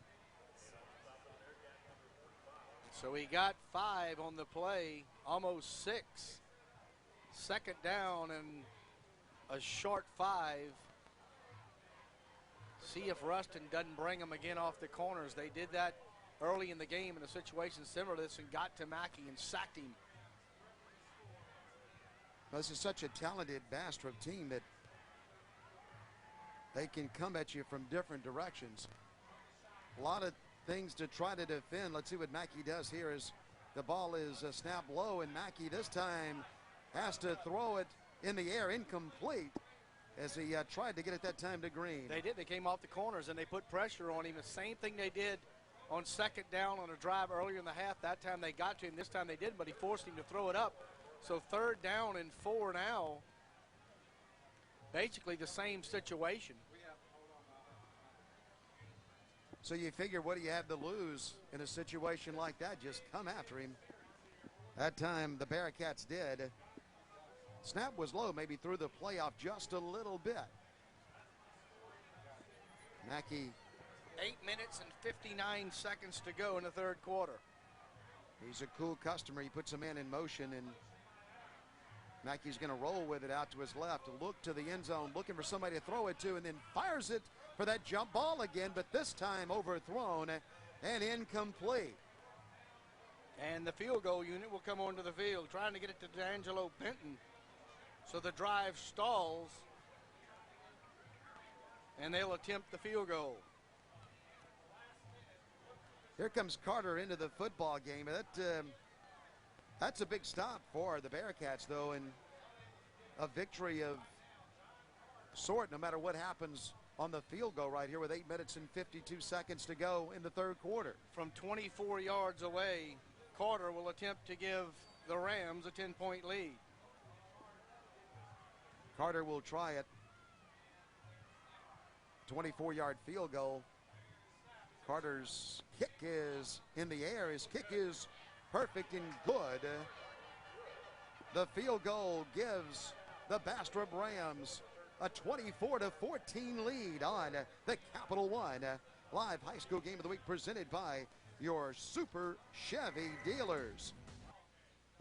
[SPEAKER 2] So he got 5 on the play, almost 6. 2nd down and a short 5. See if Ruston doesn't bring him again off the corners. They did that early in the game in a situation similar to this and got to Mackey and sacked him.
[SPEAKER 1] This is such a talented Bastrop team that they can come at you from different directions. A lot of things to try to defend. Let's see what Mackey does here as the ball is snapped low, and Mackey this time has to throw it in the air, incomplete, as he tried to get it that time to Green.
[SPEAKER 2] They did. They came off the corners and they put pressure on him. The same thing they did on second down on a drive earlier in the half. That time they got to him. This time they didn't, but he forced him to throw it up. So 3rd down and 4 now. Basically the same situation.
[SPEAKER 1] So you figure, what do you have to lose in a situation like that? Just come after him. That time the Bearcats did. Snap was low, maybe threw the play off just a little bit. Mackey.
[SPEAKER 2] 8 minutes and 59 seconds to go in the 3rd quarter.
[SPEAKER 1] He's a cool customer. He puts a man in motion, and Mackey's going to roll with it out to his left, look to the end zone, looking for somebody to throw it to, and then fires it for that jump ball again, but this time overthrown and incomplete.
[SPEAKER 2] And the field goal unit will come onto the field, trying to get it to D'Angelo Benton. So the drive stalls, and they'll attempt the field goal.
[SPEAKER 1] Here comes Carter into the football game. That's a big stop for the Bearcats, though, and a victory of sort no matter what happens on the field goal right here with 8 minutes and 52 seconds to go in the 3rd quarter.
[SPEAKER 2] From 24 yards away, Carter will attempt to give the Rams a 10-point lead.
[SPEAKER 1] Carter will try it. 24-yard field goal. Carter's kick is in the air. His kick is perfect and good. The field goal gives the Bastrop Rams a 24-14 lead on the Capital One live high school game of the week, presented by your Super Chevy dealers.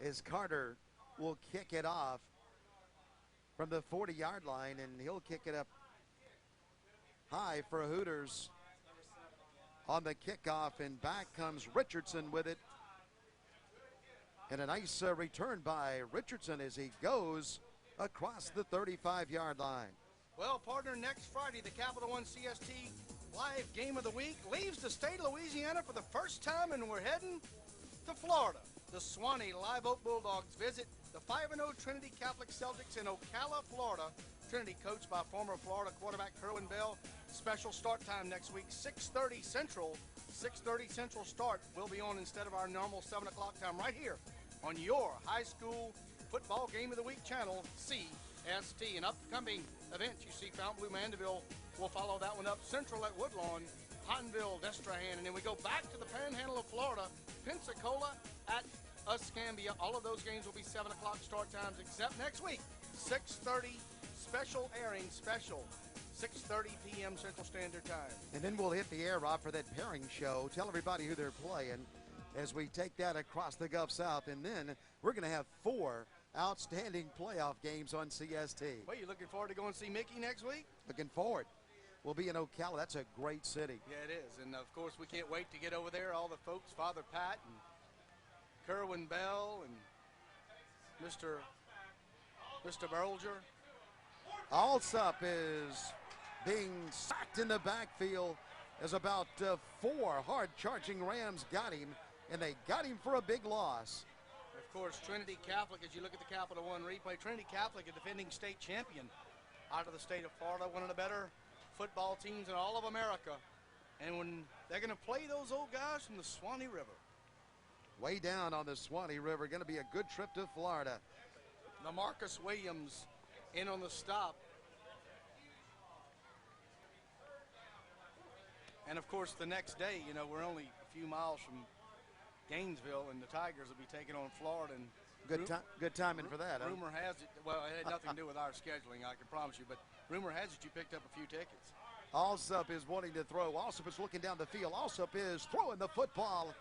[SPEAKER 1] As Carter will kick it off from the 40-yard line, and he'll kick it up high for Hooters on the kickoff, and back comes Richardson with it. And a nice return by Richardson as he goes across the 35-yard line.
[SPEAKER 2] Well, partner, next Friday, the Capital One CST live game of the week leaves the state of Louisiana for the first time, and we're heading to Florida. The Swanee Live Oak Bulldogs visit the 5-0 Trinity Catholic Celtics in Ocala, Florida. Trinity coached by former Florida quarterback Kerwin Bell. Special start time next week, 6:30 Central. 6:30 Central start. We'll be on instead of our normal 7 o'clock time right here on your high school football game of the week channel, CST. An upcoming event, you see Fountain Mandeville. We'll follow that one up. Central at Woodlawn, Pottenville, Destrehan, and then we go back to the Panhandle of Florida, Pensacola at Escambia. All of those games will be 7 o'clock start times, except next week, 6:30 special airing, 6:30 p.m. Central Standard Time.
[SPEAKER 1] And then we'll hit the air, Rob, for that pairing show. Tell everybody who they're playing as we take that across the Gulf South. And then we're going to have 4 outstanding playoff games on CST.
[SPEAKER 2] Well, you looking forward to going to see Mickey next week?
[SPEAKER 1] Looking forward. We'll be in Ocala. That's a great city.
[SPEAKER 2] Yeah, it is. And, of course, we can't wait to get over there. All the folks, Father Pat and Kerwin Bell and Mr. Berlinger.
[SPEAKER 1] Alsop is being sacked in the backfield as about 4 hard-charging Rams got him, and they got him for a big loss.
[SPEAKER 2] Of course, Trinity Catholic, as you look at the Capital One replay, Trinity Catholic, a defending state champion out of the state of Florida, one of the better football teams in all of America. And when they're going to play those old guys from the Swanee River.
[SPEAKER 1] Way down on the Swanee River, going to be a good trip to Florida.
[SPEAKER 2] LaMarcus Williams in on the stop. And, of course, the next day, you know, we're only a few miles from Gainesville, and the Tigers will be taking on Florida. And
[SPEAKER 1] good timing for that.
[SPEAKER 2] Rumor has it, well, it had nothing to do with our scheduling, I can promise you, but rumor has it you picked up a few tickets.
[SPEAKER 1] Alsop is wanting to throw. Alsop is looking down the field. Alsop is throwing the football,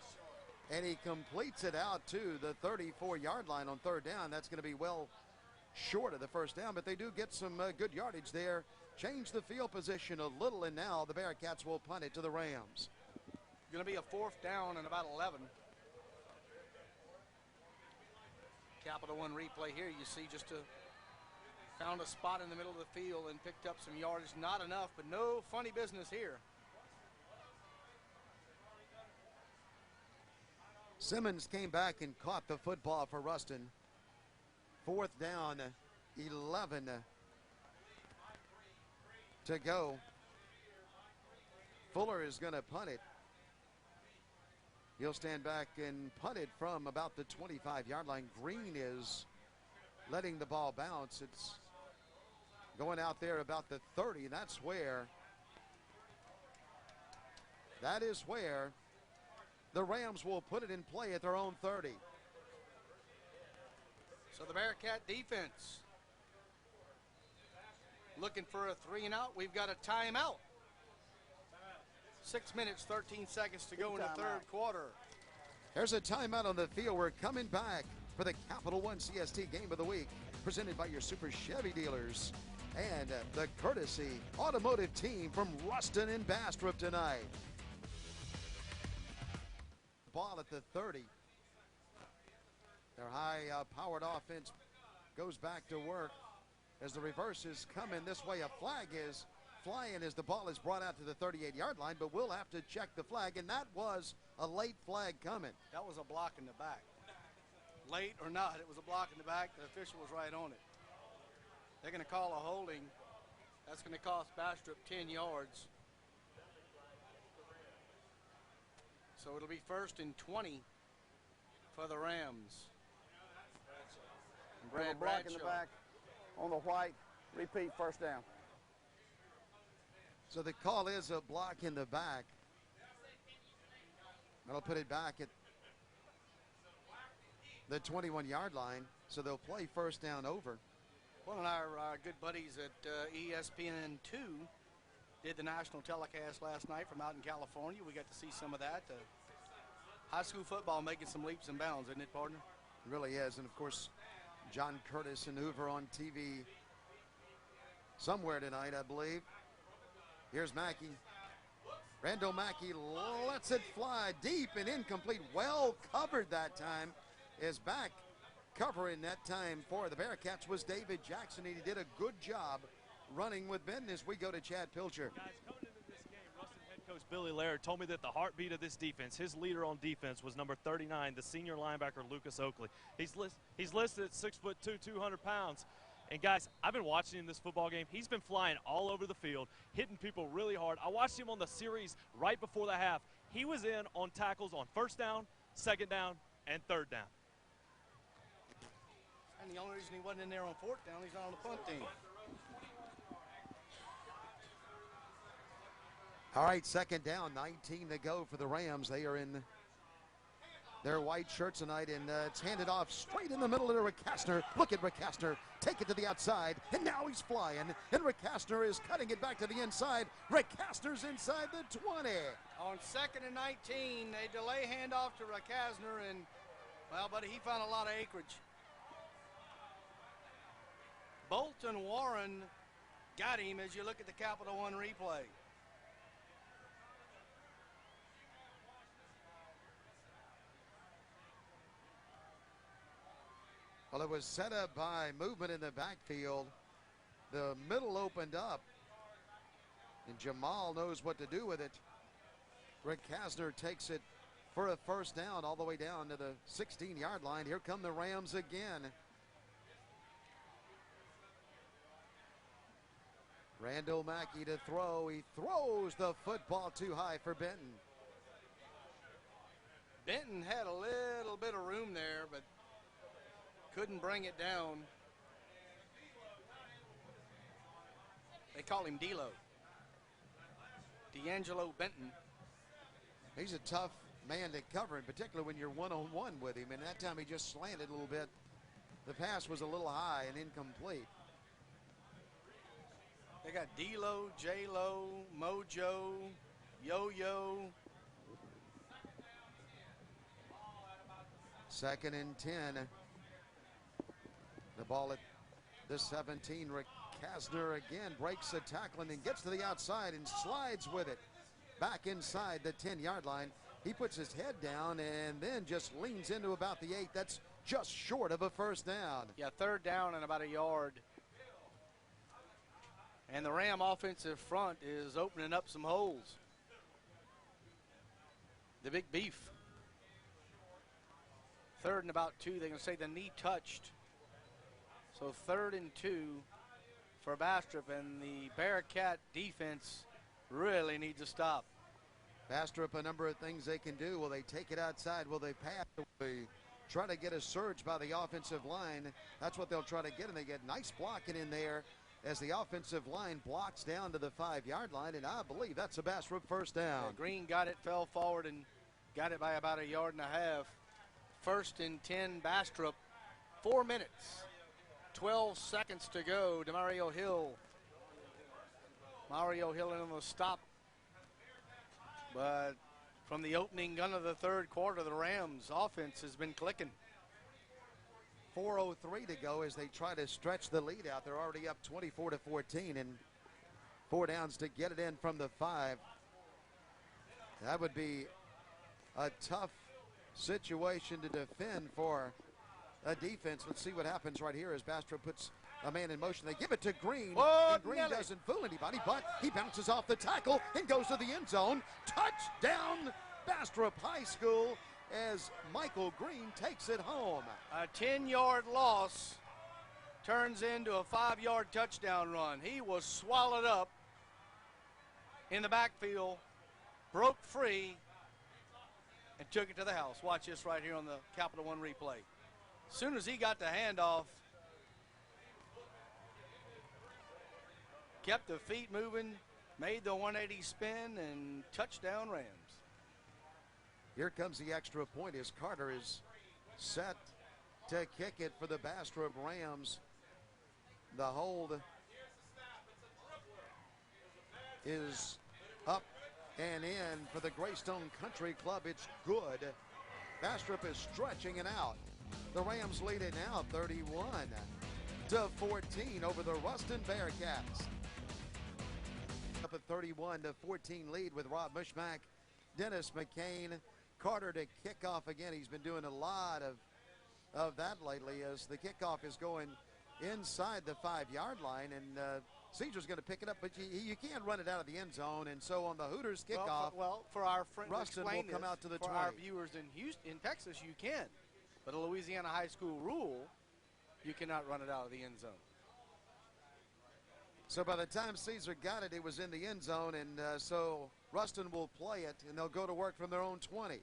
[SPEAKER 1] and he completes it out to the 34-yard line on 3rd down. That's going to be well short of the first down, but they do get some good yardage there. Change the field position a little, and now the Bearcats will punt it to the Rams.
[SPEAKER 2] Going to be a 4th down and about 11. Capital One replay here. You see just found a spot in the middle of the field and picked up some yardage. Not enough, but no funny business here.
[SPEAKER 1] Simmons came back and caught the football for Ruston. 4th down, 11 to go. Fuller is going to punt it. He'll stand back and punt it from about the 25-yard line. Green is letting the ball bounce. It's going out there about the 30. That is where the Rams will put it in play at their own 30.
[SPEAKER 2] So the Bearcat defense looking for a 3-and-out. We've got a timeout. 6 minutes, 13 seconds to go in the third quarter.
[SPEAKER 1] There's a timeout on the field. We're coming back for the Capital One CST Game of the Week, presented by your Super Chevy dealers and the Courtesy Automotive team from Ruston and Bastrop tonight. Ball at the 30. Their high-powered offense goes back to work as the reverse is coming this way. A flag is flying as the ball is brought out to the 38-yard line, but we'll have to check the flag, and that was a late flag coming.
[SPEAKER 2] That was a block in the back. Late or not, it was a block in the back. The official was right on it. They're going to call a holding. That's going to cost Bastrop 10 yards. So it'll be 1st and 20 for the Rams.
[SPEAKER 6] Brad block in the back on the white. Repeat, first down.
[SPEAKER 1] So the call is a block in the back. That'll put it back at the 21-yard line, so they'll play first down over.
[SPEAKER 2] One of our good buddies at ESPN2 did the national telecast last night from out in California. We got to see some of that. High school football making some leaps and bounds, isn't it, partner?
[SPEAKER 1] It really is, and of course, John Curtis and Hoover on TV somewhere tonight, I believe. Here's Mackey. Randall Mackey lets it fly deep and incomplete. Well covered that time. Is back covering that time for the Bearcats was David Jackson. He did a good job running with Benton as we go to Chad Pilcher.
[SPEAKER 8] Guys, coming into this game, Ruston head coach Billy Laird told me that the heartbeat of this defense, his leader on defense, was number 39, the senior linebacker Lucas Oakley. He's listed at 6'2", 200 pounds. And guys, I've been watching him this football game. He's been flying all over the field, hitting people really hard. I watched him on the series right before the half. He was in on tackles on 1st down, 2nd down, and 3rd down.
[SPEAKER 2] And the only reason he wasn't in there on 4th down, he's not on the punt team.
[SPEAKER 1] All right, 2nd down, 19 to go for the Rams. They are in their white shirts tonight, and it's handed off straight in the middle to Rickastner. Look at Rickastner. Take it to the outside, and now he's flying. And Rickastner is cutting it back to the inside. Rickastner's inside the 20.
[SPEAKER 2] On 2nd and 19, a delay handoff to Rickastner, and, well, buddy, he found a lot of acreage. Bolton Warren got him as you look at the Capital One replay.
[SPEAKER 1] Well, it was set up by movement in the backfield. The middle opened up, and Jamal knows what to do with it. Rick Kasner takes it for a 1st down all the way down to the 16-yard line. Here come the Rams again. Randall Mackey to throw. He throws the football too high for Benton.
[SPEAKER 2] Benton had a little bit of room there, but couldn't bring it down. They call him D-Lo. D'Angelo Benton.
[SPEAKER 1] He's a tough man to cover, in particular when you're one-on-one with him. And that time he just slanted a little bit. The pass was a little high and incomplete.
[SPEAKER 2] They got D-Lo, J-Lo, Mojo, Yo-Yo.
[SPEAKER 1] 2nd and 10. The ball at the 17. Rick Kasner again breaks the tackling and gets to the outside and slides with it. Back inside the 10-yard line. He puts his head down and then just leans into about the 8. That's just short of a 1st down.
[SPEAKER 2] Yeah, 3rd down and about a yard. And the Ram offensive front is opening up some holes. The big beef. 3rd and about 2. They're going to say the knee touched. So 3rd and 2 for Bastrop, and the Bearcat defense really needs to stop.
[SPEAKER 1] Bastrop, a number of things they can do. Will they take it outside? Will they pass? Will they try to get a surge by the offensive line? That's what they'll try to get, and they get nice blocking in there as the offensive line blocks down to the 5-yard line, and I believe that's a Bastrop first down.
[SPEAKER 2] Yeah, Green got it, fell forward, and got it by about 1.5 yards. First and 10, Bastrop. 4 minutes, 12 seconds to go. Mario Hill in on the stop. But from the opening gun of the third quarter, the Rams offense has been clicking.
[SPEAKER 1] 4:03 to go as they try to stretch the lead out. They're already up 24-14, and 4 downs to get it in from the 5. That would be a tough situation to defend for a defense. Let's see what happens right here as Bastrop puts a man in motion. They give it to Green, and Green doesn't fool anybody, but he bounces off the tackle and goes to the end zone. Touchdown, Bastrop High School, as Michael Green takes it home.
[SPEAKER 2] A 10-yard loss turns into a 5-yard touchdown run. He was swallowed up in the backfield, broke free, and took it to the house. Watch this right here on the Capital One replay. As soon as he got the handoff, kept the feet moving, made the 180 spin, and touchdown Rams.
[SPEAKER 1] Here comes the extra point as Carter is set to kick it for the Bastrop Rams. The hold is up and in for the Greystone Country Club. It's good. Bastrop is stretching it out. The Rams lead it now 31-14 over the Ruston Bearcats. Up a 31-14 lead with Rob Mushmack, Dennis McCain, Carter to kick off again. He's been doing a lot of that lately as the kickoff is going inside the 5-yard line, and Caesar's going to pick it up, but you can't run it out of the end zone, and so on the Hooters kickoff,
[SPEAKER 2] well, for our friends,
[SPEAKER 1] Ruston will come out to the 20.
[SPEAKER 2] For our viewers in Houston, in Texas, you can, but a Louisiana high school rule, you cannot run it out of the end zone.
[SPEAKER 1] So by the time Caesar got it, it was in the end zone, and so Ruston will play it, and they'll go to work from their own 20.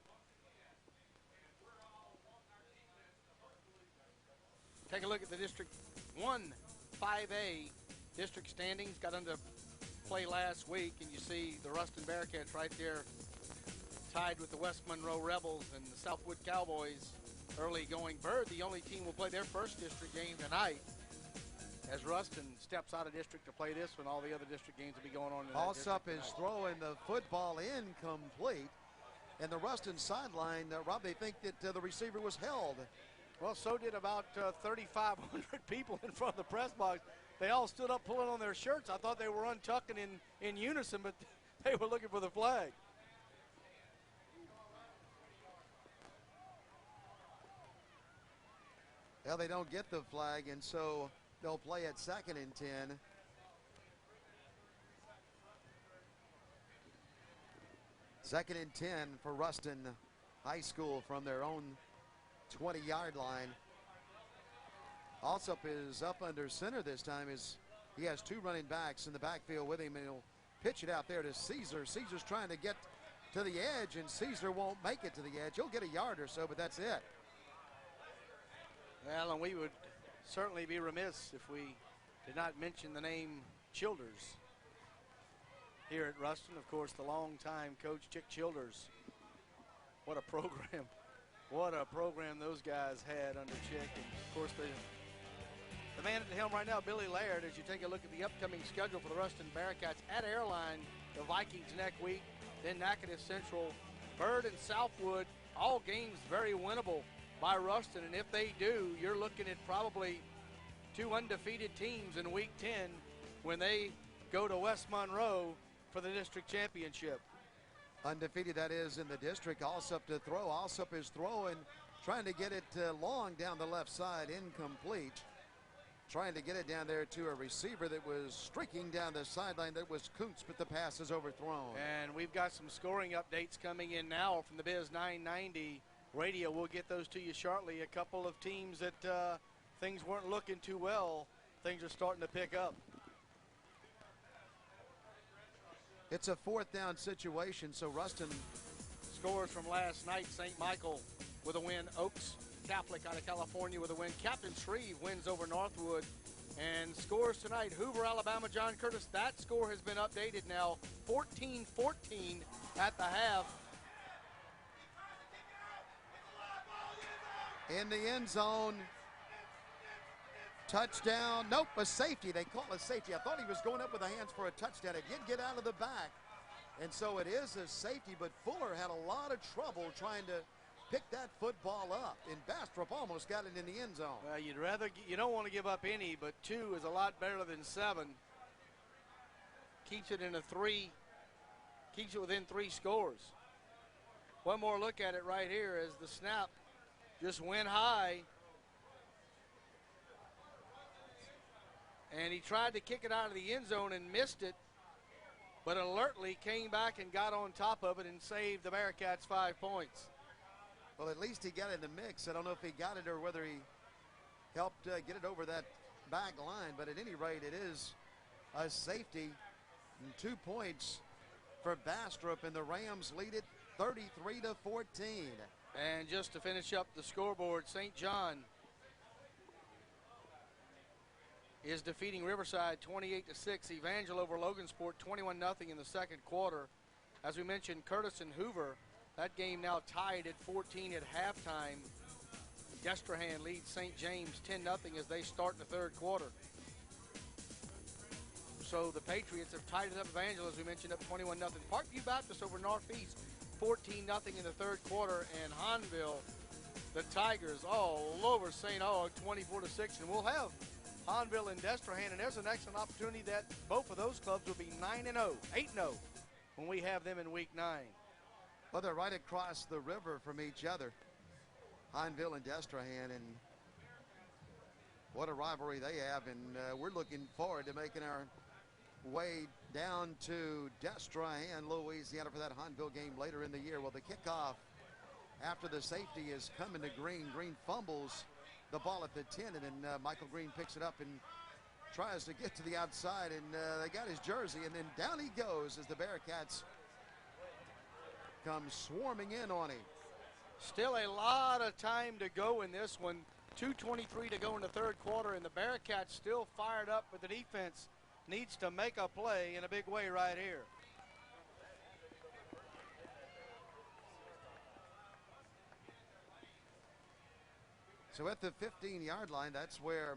[SPEAKER 2] Take a look at the District 1 5A district standings. Got into play last week, and you see the Ruston Bearcats right there tied with the West Monroe Rebels and the Southwood Cowboys. Early going Bird, the only team will play their first district game tonight as Ruston steps out of district to play this when all the other district games will be going on.
[SPEAKER 1] Alsup is throwing the football incomplete, and the Ruston sideline, Rob, they think that the receiver was held.
[SPEAKER 2] Well, so did about 3,500 people in front of the press box. They all stood up pulling on their shirts. I thought they were untucking in unison, but they were looking for the flag.
[SPEAKER 1] Well, they don't get the flag, and so they'll play at 2nd and 10. Second and 10 for Ruston High School from their own 20-yard line. Alsup is up under center this time as he has 2 running backs in the backfield with him, and he'll pitch it out there to Caesar. Caesar's trying to get to the edge, and Caesar won't make it to the edge. He'll get a yard or so, but that's it.
[SPEAKER 2] Well, and we would certainly be remiss if we did not mention the name Childers here at Ruston. Of course, the longtime coach, Chick Childers. What a program. What a program those guys had under Chick. And of course, the man at the helm right now, Billy Laird, as you take a look at the upcoming schedule for the Ruston Bearcats at Airline, the Vikings next week, then Natchitoches Central, Bird and Southwood, all games very winnable by Ruston, and if they do, you're looking at probably 2 undefeated teams in Week 10 when they go to West Monroe for the district championship.
[SPEAKER 1] Undefeated, that is, in the district. Alsup to throw. Alsup is throwing, trying to get it long down the left side, incomplete. Trying to get it down there to a receiver that was streaking down the sideline. That was Kuntz, but the pass is overthrown.
[SPEAKER 2] And we've got some scoring updates coming in now from the Biz 990 radio. We'll get those to you shortly. A couple of teams that things weren't looking too well. Things are starting to pick up.
[SPEAKER 1] It's a 4th down situation, so Ruston.
[SPEAKER 2] Scores from last night: St. Michael with a win, Oaks Catholic out of California with a win, Captain Shreve wins over Northwood, and scores tonight: Hoover, Alabama, John Curtis. That score has been updated now, 14-14 at the half.
[SPEAKER 1] In the end zone. Touchdown. Nope, a safety. They call a safety. I thought he was going up with the hands for a touchdown. It did get out of the back. And so it is a safety, but Fuller had a lot of trouble trying to pick that football up. And Bastrop almost got it in the end zone.
[SPEAKER 2] Well, you don't want to give up any, but 2 is a lot better than 7. Keeps it in a 3, keeps it within 3 scores. One more look at it right here as the snap just went high. And he tried to kick it out of the end zone and missed it, but alertly came back and got on top of it and saved the Bearcats 5 points.
[SPEAKER 1] Well, at least he got in the mix. I don't know if he got it or whether he helped get it over that back line, but at any rate, it is a safety and 2 points for Bastrop, and the Rams lead it 33-14.
[SPEAKER 2] And just to finish up the scoreboard, St. John is defeating Riverside 28-6. Evangel over Logansport 21-0 in the second quarter. As we mentioned, Curtis and Hoover, that game now tied at 14 at halftime. Destrehan leads St. James 10-0 as they start the third quarter. So the Patriots have tied it up. Evangel, as we mentioned, up 21-0. Parkview Baptist over Northeast 14-0 in the third quarter, and Hahnville, the Tigers, all over St. Aug 24-6. And we'll have Hahnville and Destrehan, and there's an excellent opportunity that both of those clubs will be 9-0, 8-0 when we have them in week 9.
[SPEAKER 1] Well, they're right across the river from each other, Hahnville and Destrehan, and what a rivalry they have, and we're looking forward to making our way down to Destrehan, Louisiana for that Hahnville game later in the year. Well, the kickoff after the safety is coming to Green. Green fumbles the ball at the 10, and then Michael Green picks it up and tries to get to the outside, and they got his jersey, and then down he goes as the Bearcats come swarming in on him.
[SPEAKER 2] Still a lot of time to go in this one. 2:23 to go in the third quarter, and the Bearcats still fired up, but the defense needs to make a play in a big way right here.
[SPEAKER 1] So at the 15-yard line, that's where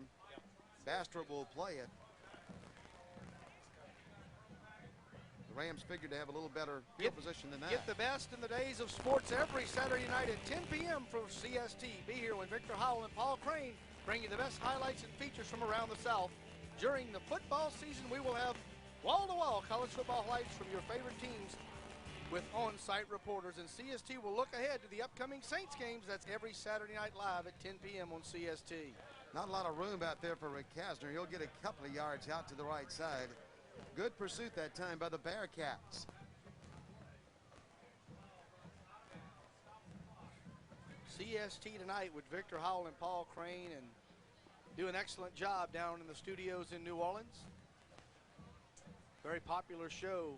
[SPEAKER 1] Bastrop will play it. The Rams figured to have a little better field position than that.
[SPEAKER 2] Get the best in the days of sports every Saturday night at 10 p.m. for CST. Be here when Victor Howell and Paul Crane bring you the best highlights and features from around the South. During the football season, we will have wall-to-wall college football highlights from your favorite teams with on-site reporters, and CST will look ahead to the upcoming Saints games. That's every Saturday night live at 10 p.m. on CST.
[SPEAKER 1] Not a lot of room out there for Rick Kasner. He'll get a couple of yards out to the right side. Good pursuit that time by the Bearcats.
[SPEAKER 2] CST tonight with Victor Howell and Paul Crane, and do an excellent job down in the studios in New Orleans. Very popular show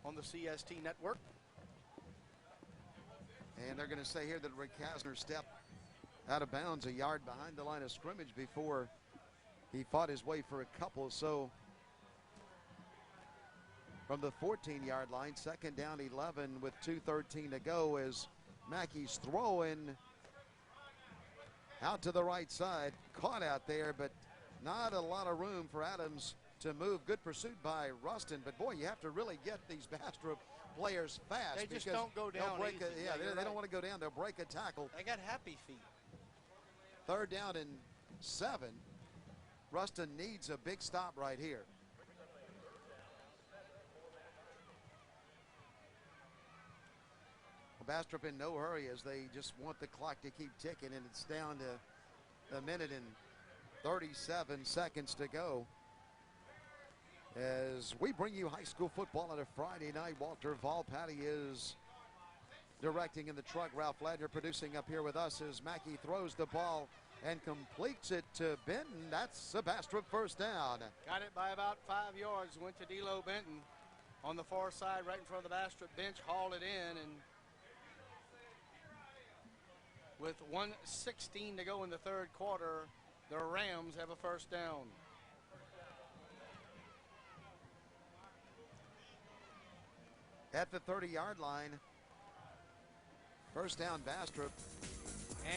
[SPEAKER 2] on the CST network.
[SPEAKER 1] And they're going to say here that Rick Kasner stepped out of bounds a yard behind the line of scrimmage before he fought his way for a couple. So from the 14-yard line, second down 11 with 2:13 to go as Mackey's throwing out to the right side. Caught out there, but not a lot of room for Adams to move. Good pursuit by Ruston, but boy, you have to really get these Bastrop players fast.
[SPEAKER 2] They just don't go down easy.
[SPEAKER 1] They don't want to go down. They'll break a tackle.
[SPEAKER 2] They got happy feet.
[SPEAKER 1] Third down and 7. Ruston needs a big stop right here. Bastrop in no hurry as they just want the clock to keep ticking, and it's down to a minute and 37 seconds to go. As we bring you high school football on a Friday night, Walter Volpatti is directing in the truck. Ralph Ladner producing up here with us as Mackey throws the ball and completes it to Benton. That's a Bastrop first down.
[SPEAKER 2] Got it by about 5 yards, went to D'Lo Benton. on the far side, right in front of the Bastrop bench, hauled it in, and with 1:16 to go in the third quarter, the Rams have a first down.
[SPEAKER 1] At the 30-yard line, first down Bastrop.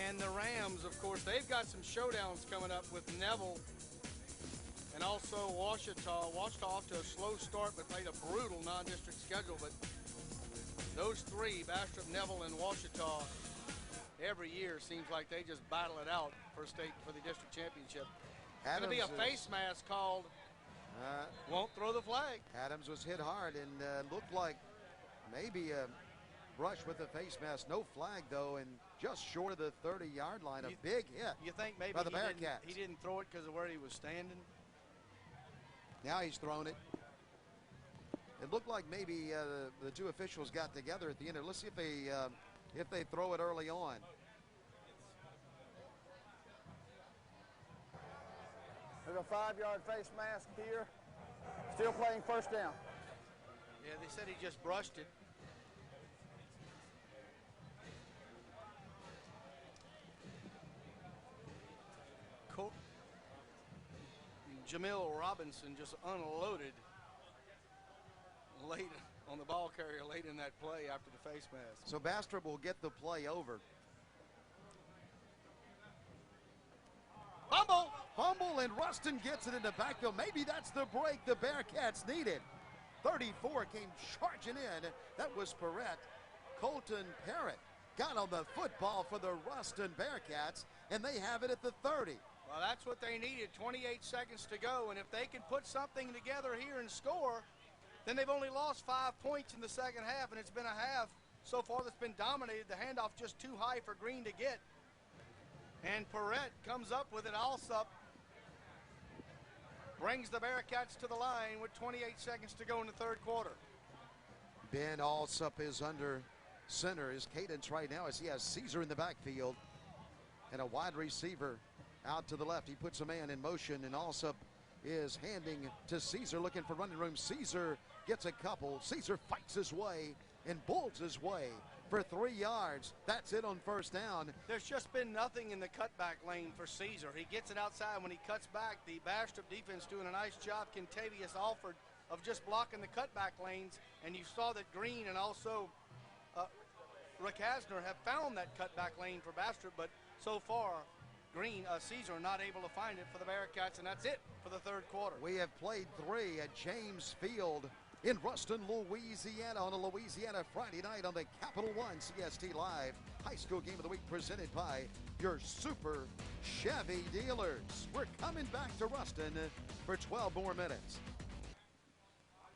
[SPEAKER 2] And the Rams, of course, they've got some showdowns coming up with Neville and also Washita. Washita off to a slow start, but played a brutal non-district schedule. But those three, Bastrop, Neville, and Washita, every year seems like they just battle it out for the district championship. Going to be a face mask called. Won't throw the flag.
[SPEAKER 1] Adams was hit hard and looked like maybe a brush with the face mask. No flag, though, and just short of the 30-yard line. A big hit.
[SPEAKER 2] You think maybe
[SPEAKER 1] by the Bearcats.
[SPEAKER 2] He didn't throw it because of where he was standing?
[SPEAKER 1] Now he's thrown it. It looked like maybe the two officials got together at the end. Let's see if they throw it early on.
[SPEAKER 6] There's a 5-yard face mask here. Still playing first down.
[SPEAKER 2] Yeah, they said he just brushed it. Jamil Robinson just unloaded late on the ball carrier late in that play after the face mask.
[SPEAKER 1] So Bastrop will get the play over. Fumble, and Ruston gets it in the backfield. Maybe that's the break the Bearcats needed. 34 came charging in. That was Perrette. Colton Parrott got on the football for the Ruston Bearcats, and they have it at the 30.
[SPEAKER 2] Well, that's what they needed, 28 seconds to go, and if they can put something together here and score, then they've only lost 5 points in the second half, and it's been a half so far that's been dominated. The handoff just too high for Green to get. And Perrette comes up with it. Alsop brings the Bearcats to the line with 28 seconds to go in the third quarter.
[SPEAKER 1] Ben Alsop is under center. His cadence right now as he has Caesar in the backfield and a wide receiver out to the left. He puts a man in motion, and Alsop is handing to Caesar, looking for running room. Caesar gets a couple. Caesar fights his way and bulls his way for 3 yards. That's it on first down.
[SPEAKER 2] There's just been nothing in the cutback lane for Caesar. He gets it outside. When he cuts back, the Bastrop defense doing a nice job. Contavious Alford of just blocking the cutback lanes, and you saw that Green and also Rick Hasner have found that cutback lane for Bastrop, but so far Caesar not able to find it for the Bearcats, and that's it for the third quarter.
[SPEAKER 1] We have played 3 at James Field in Ruston, Louisiana on a Louisiana Friday night on the Capital One CST Live High School Game of the Week presented by your Super Chevy dealers. We're coming back to Ruston for 12 more minutes.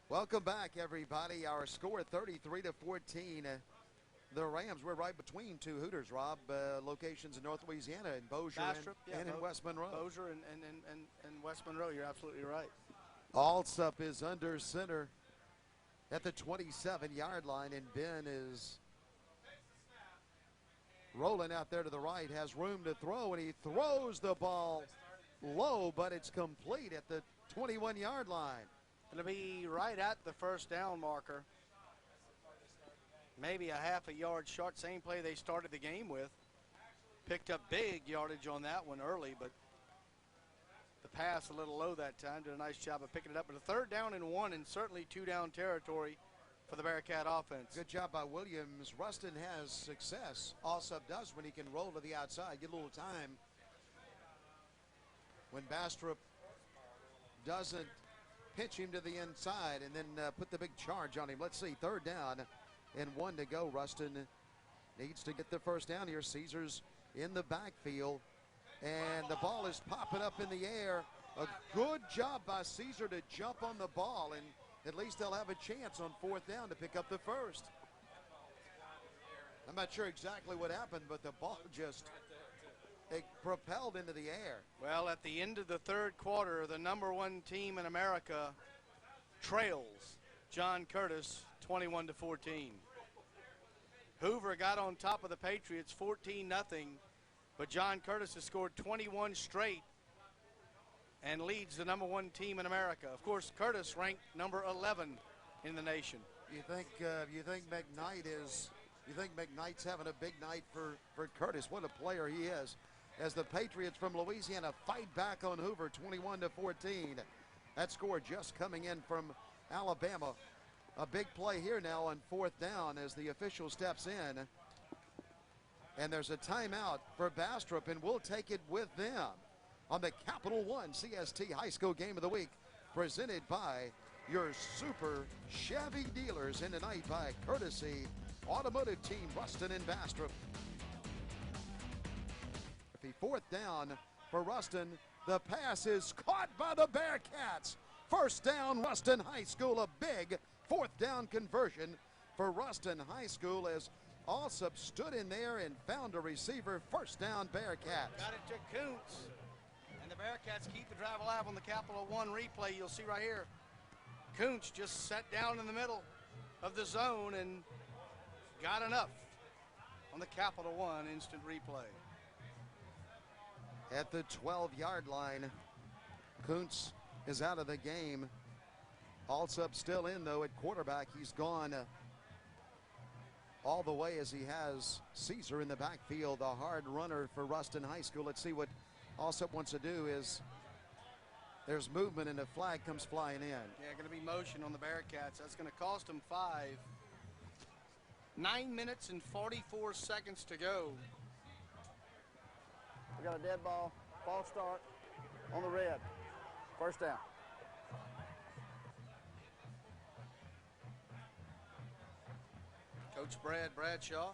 [SPEAKER 1] Welcome back, everybody. Our score 33-14. The Rams, we're right between two Hooters, Rob, locations in North Louisiana, in Bossier
[SPEAKER 2] Bastrop,
[SPEAKER 1] and in West Monroe.
[SPEAKER 2] Bossier and West Monroe, you're absolutely right.
[SPEAKER 1] Alsop is under center at the 27-yard line, and Ben is rolling out there to the right, has room to throw, and he throws the ball low, but it's complete at the 21-yard line.
[SPEAKER 2] It'll be right at the first down marker. Maybe a half a yard short, same play they started the game with. Picked up big yardage on that one early, but the pass a little low that time. Did a nice job of picking it up. But a 3rd down and 1, and certainly 2-down territory for the Bearcat offense.
[SPEAKER 1] Good job by Williams. Ruston has success. Alsop does when he can roll to the outside, get a little time. When Bastrop doesn't pitch him to the inside and then put the big charge on him. Let's see, 3rd down and 1 to go. Ruston needs to get the first down here. Caesar's in the backfield, and the ball is popping up in the air. A good job by Caesar to jump on the ball, and at least they'll have a chance on 4th down to pick up the first. I'm not sure exactly what happened, but the ball just propelled into the air.
[SPEAKER 2] Well, at the end of the third quarter, the #1 team in America trails John Curtis 21-14. Hoover got on top of the Patriots 14-0, but John Curtis has scored 21 straight and leads the #1 team in America. Of course, Curtis ranked number 11 in the nation.
[SPEAKER 1] You think McKnight's having a big night for Curtis? What a player he is. As the Patriots from Louisiana fight back on Hoover 21-14. That score just coming in from Alabama. A big play here now on 4th down as the official steps in. And there's a timeout for Bastrop, and we'll take it with them on the Capital One CST High School Game of the Week, presented by your Super Chevy dealers, and tonight by courtesy Automotive Team Ruston and Bastrop. 4th down for Ruston. The pass is caught by the Bearcats. 1st down, Ruston High School. A big 4th down conversion for Ruston High School as Alsop stood in there and found a receiver. 1st down, Bearcats.
[SPEAKER 2] Got it to Kuntz. And the Bearcats keep the drive alive on the Capital One replay. You'll see right here. Kuntz just sat down in the middle of the zone and got enough on the Capital One instant replay.
[SPEAKER 1] At the 12-yard line, Kuntz is out of the game. Alsop still in, though, at quarterback. He's gone all the way as he has Caesar in the backfield, the hard runner for Ruston High School. Let's see what Alsop wants to do. Is there's movement and a flag comes flying in.
[SPEAKER 2] Yeah, going to be motion on the Bearcats. That's going to cost them 5. 9 minutes and 44 seconds to go.
[SPEAKER 6] We got a dead ball, false start on the red. 1st down.
[SPEAKER 2] Coach Brad Bradshaw.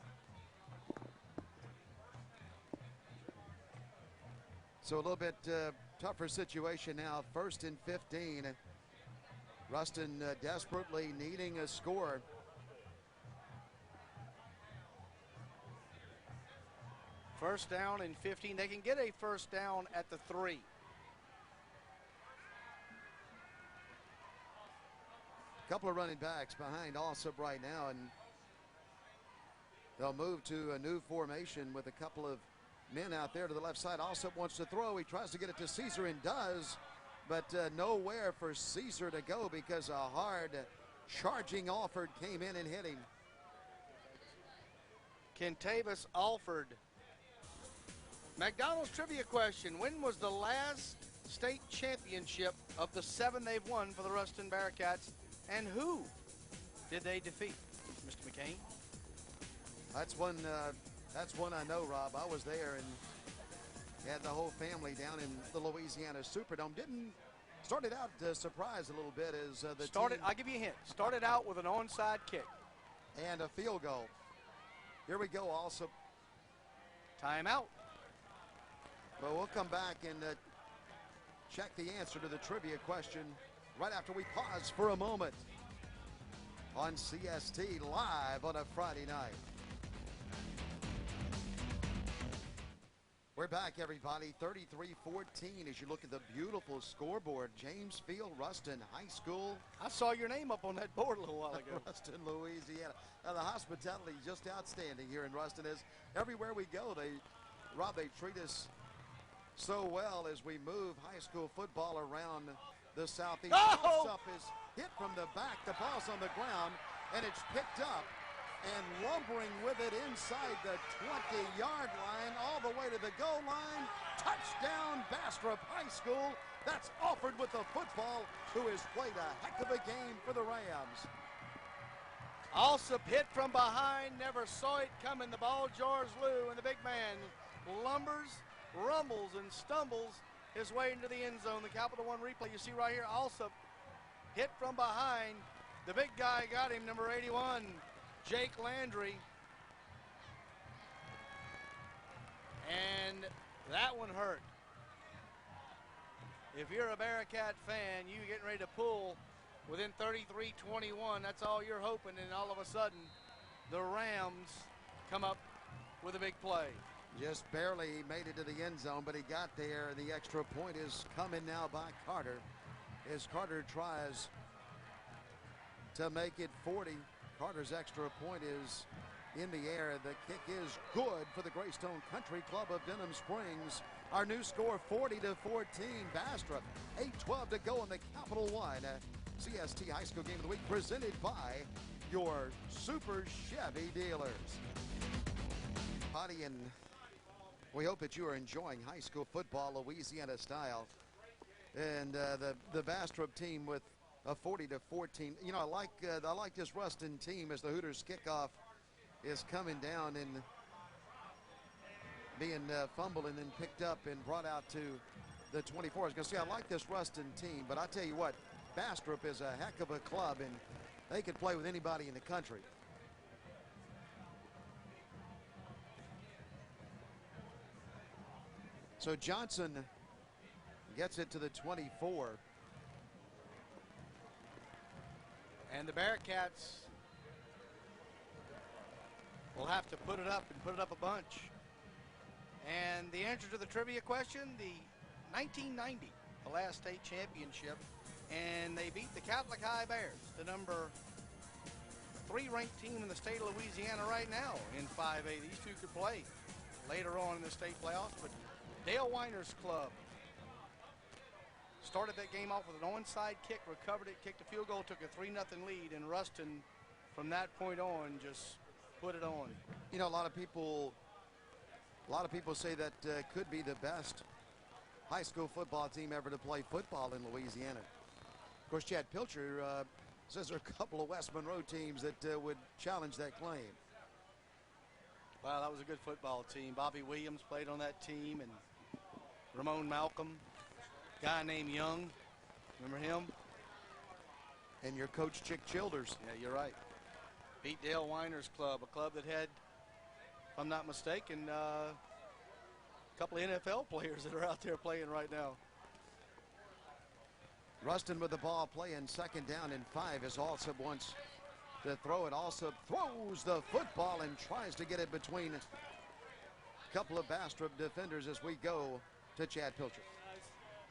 [SPEAKER 1] So a little bit tougher situation now. 1st and 15. Ruston desperately needing a score.
[SPEAKER 2] First down and 15. They can get a 1st down at the 3.
[SPEAKER 1] Couple of running backs behind Alsop right now, and they'll move to a new formation with a couple of men out there to the left side. Alsop wants to throw. He tries to get it to Caesar and does, but nowhere for Caesar to go because a hard charging Alford came in and hit him.
[SPEAKER 2] Kentavis Alford. McDonald's trivia question. When was the last state championship of the 7 they've won for the Ruston Bearcats, and who did they defeat? Mr. McCain?
[SPEAKER 1] That's one I know, Rob. I was there and had the whole family down in the Louisiana Superdome. Started out surprised a little bit as the team.
[SPEAKER 2] I'll give you a hint. Started out with an onside kick.
[SPEAKER 1] And a field goal. Here we go, also.
[SPEAKER 2] Timeout.
[SPEAKER 1] But we'll come back and check the answer to the trivia question right after we pause for a moment on CST live on a Friday night. We're back, everybody. 33-14 as you look at the beautiful scoreboard. James Field, Ruston High School.
[SPEAKER 2] I saw your name up on that board a little while ago.
[SPEAKER 1] Ruston, Louisiana. Now, the hospitality is just outstanding here in Ruston. As everywhere we go, they treat us so well as we move high school football around the southeast.
[SPEAKER 2] Oh!
[SPEAKER 1] Up is hit from the back. The ball's on the ground, and it's picked up. And lumbering with it inside the 20-yard line, all the way to the goal line. Touchdown, Bastrop High School. That's Alford with the football, who has played a heck of a game for the Rams.
[SPEAKER 2] Alsop hit from behind, never saw it coming. The ball jars Lou, and the big man lumbers, rumbles, and stumbles his way into the end zone. The Capital One replay you see right here. Alsop hit from behind. The big guy got him, number 81. Jake Landry. And that one hurt. If you're a Bearcat fan, you getting ready to pull within 33-21. That's all you're hoping, and all of a sudden, the Rams come up with a big play.
[SPEAKER 1] Just barely made it to the end zone, but he got there, and the extra point is coming now by Carter. As Carter tries to make it 40. Carter's extra point is in the air. The kick is good for the Greystone Country Club of Denham Springs. Our new score, 40-14, Bastrop. 8:12 to go in the Capital One CST High School Game of the Week presented by your Super Chevy dealers. Potty, and we hope that you are enjoying high school football Louisiana style. And the Bastrop team with a 40-14. You know, I like this Ruston team as the Hooters kickoff is coming down and being fumbled and then picked up and brought out to the 24. I was going to say, I like this Ruston team, but I tell you what, Bastrop is a heck of a club, and they could play with anybody in the country. So Johnson gets it to the 24.
[SPEAKER 2] And the Bearcats will have to put it up and put it up a bunch. And the answer to the trivia question, the 1990, the last state championship, and they beat the Catholic High Bears, the number 3 ranked team in the state of Louisiana right now in 5A. These two could play later on in the state playoffs, but Dale Weiner's club started that game off with an onside kick, recovered it, kicked a field goal, took a 3-0 lead, and Ruston from that point on just put it on.
[SPEAKER 1] You know, a lot of people say that could be the best high school football team ever to play football in Louisiana. Of course, Chad Pilcher says there are a couple of West Monroe teams that would challenge that claim.
[SPEAKER 2] Wow, that was a good football team. Bobby Williams played on that team, and Ramon Malcolm, guy named Young, remember him?
[SPEAKER 1] And your coach, Chick Childers.
[SPEAKER 2] Yeah, you're right. Beat Dale Weiner's club, a club that had, if I'm not mistaken, a couple of NFL players that are out there playing right now.
[SPEAKER 1] Ruston with the ball, playing second down and 5 as Alsop wants to throw it. Alsop throws the football and tries to get it between a couple of Bastrop defenders as we go to Chad Pilcher.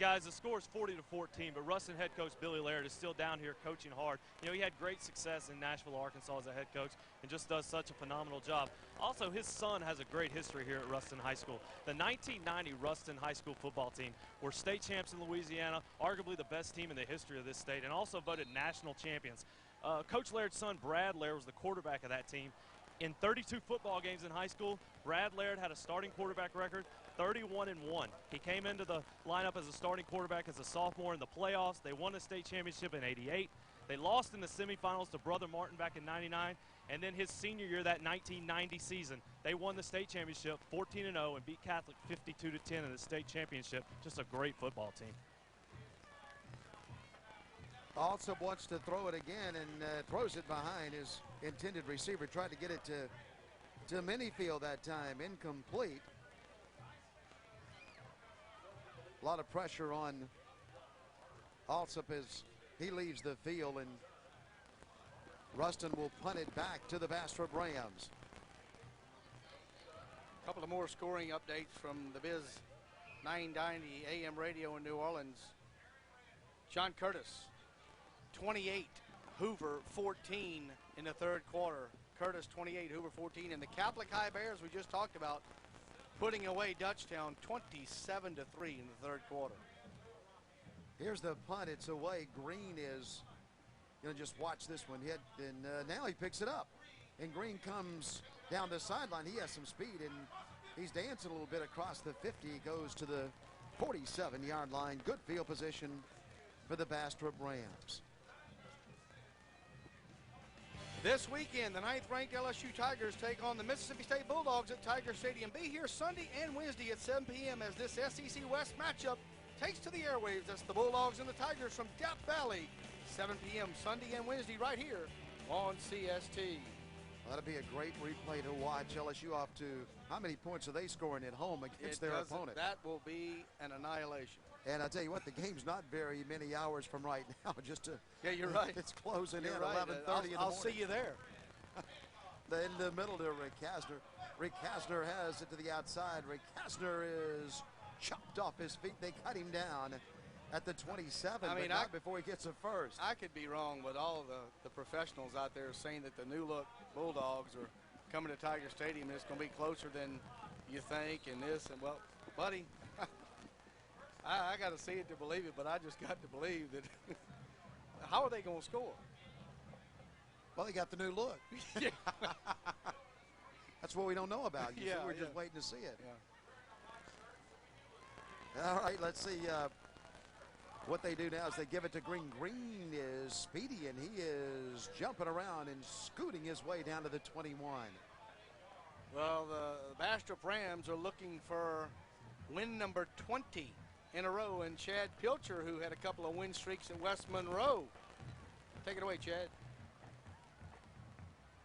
[SPEAKER 8] Guys, the score is 40-14, but Ruston head coach Billy Laird is still down here coaching hard. You know, he had great success in Nashville, Arkansas as a head coach and just does such a phenomenal job. Also, his son has a great history here at Ruston High School. The 1990 Ruston High School football team were state champs in Louisiana, arguably the best team in the history of this state, and also voted national champions. Coach Laird's son, Brad Laird, was the quarterback of that team. In 32 football games in high school, Brad Laird had a starting quarterback record, 31-1. He came into the lineup as a starting quarterback as a sophomore in the playoffs. They won the state championship in '88. They lost in the semifinals to Brother Martin back in '99. And then his senior year, that 1990 season, they won the state championship 14-0 and beat Catholic 52-10 in the state championship. Just a great football team.
[SPEAKER 1] Also wants to throw it again and throws it behind his intended receiver. Tried to get it to Minifield that time. Incomplete. A lot of pressure on Alsop as he leaves the field, and Ruston will punt it back to the Bastrop Rams.
[SPEAKER 2] A couple of more scoring updates from the Biz 990 AM radio in New Orleans. John Curtis, 28, Hoover 14 in the third quarter. Curtis 28, Hoover 14, and the Catholic High Bears we just talked about putting away Dutchtown 27-3 in the third quarter.
[SPEAKER 1] Here's the punt. It's away. Green is going to just watch this one hit, and now he picks it up. And Green comes down the sideline. He has some speed, and he's dancing a little bit across the 50. He goes to the 47-yard line. Good field position for the Bastrop Rams.
[SPEAKER 2] This weekend, the 9th-ranked LSU Tigers take on the Mississippi State Bulldogs at Tiger Stadium. Be here Sunday and Wednesday at 7 p.m. as this SEC West matchup takes to the airwaves. That's the Bulldogs and the Tigers from Death Valley. 7 p.m. Sunday and Wednesday right here on CST.
[SPEAKER 1] That'll be a great replay to watch. LSU off to how many points are they scoring at home against their opponent?
[SPEAKER 2] That will be an annihilation.
[SPEAKER 1] And I tell you what, the game's not very many hours from right now.
[SPEAKER 2] Yeah, you're right.
[SPEAKER 1] It's closing
[SPEAKER 2] you're
[SPEAKER 1] in
[SPEAKER 2] right.
[SPEAKER 1] 11:30 in the morning.
[SPEAKER 2] I'll see you there.
[SPEAKER 1] In the middle to Rick Kasner. Rick Kasner has it to the outside. Rick Kasner is chopped off his feet. They cut him down at the 27, but not before he gets a first.
[SPEAKER 2] I could be wrong, but all the professionals out there are saying that the new look Bulldogs are coming to Tiger Stadium and it's going to be closer than you think and this. And, well, buddy, I got to see it to believe it, but I just got to believe that how are they going to score?
[SPEAKER 1] Well, they got the new look.
[SPEAKER 2] Yeah.
[SPEAKER 1] That's what we don't know about. You see, we're just waiting to see it.
[SPEAKER 2] Yeah.
[SPEAKER 1] All right, let's see what they do now is they give it to Green. Green is speedy, and he is jumping around and scooting his way down to the 21.
[SPEAKER 2] Well, the Bastrop Rams are looking for win number 20 in a row, and Chad Pilcher, who had a couple of win streaks at West Monroe. Take it away, Chad.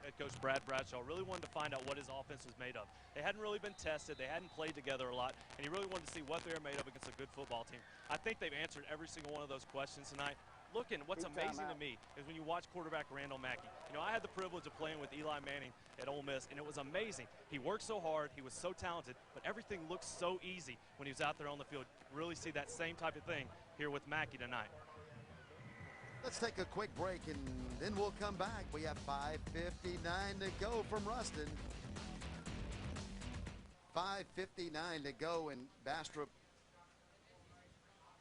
[SPEAKER 8] Head coach Brad Bradshaw really wanted to find out what his offense was made of. They hadn't really been tested. They hadn't played together a lot, and he really wanted to see what they were made of against a good football team. I think they've answered every single one of those questions tonight. Looking, what's amazing to me is when you watch quarterback Randall Mackey. You know, I had the privilege of playing with Eli Manning at Ole Miss, and it was amazing. He worked so hard. He was so talented, but everything looked so easy when he was out there on the field. Really see that same type of thing here with Mackey tonight.
[SPEAKER 1] Let's take a quick break, and then we'll come back. We have 5:59 to go from Ruston. 5:59 to go, and Bastrop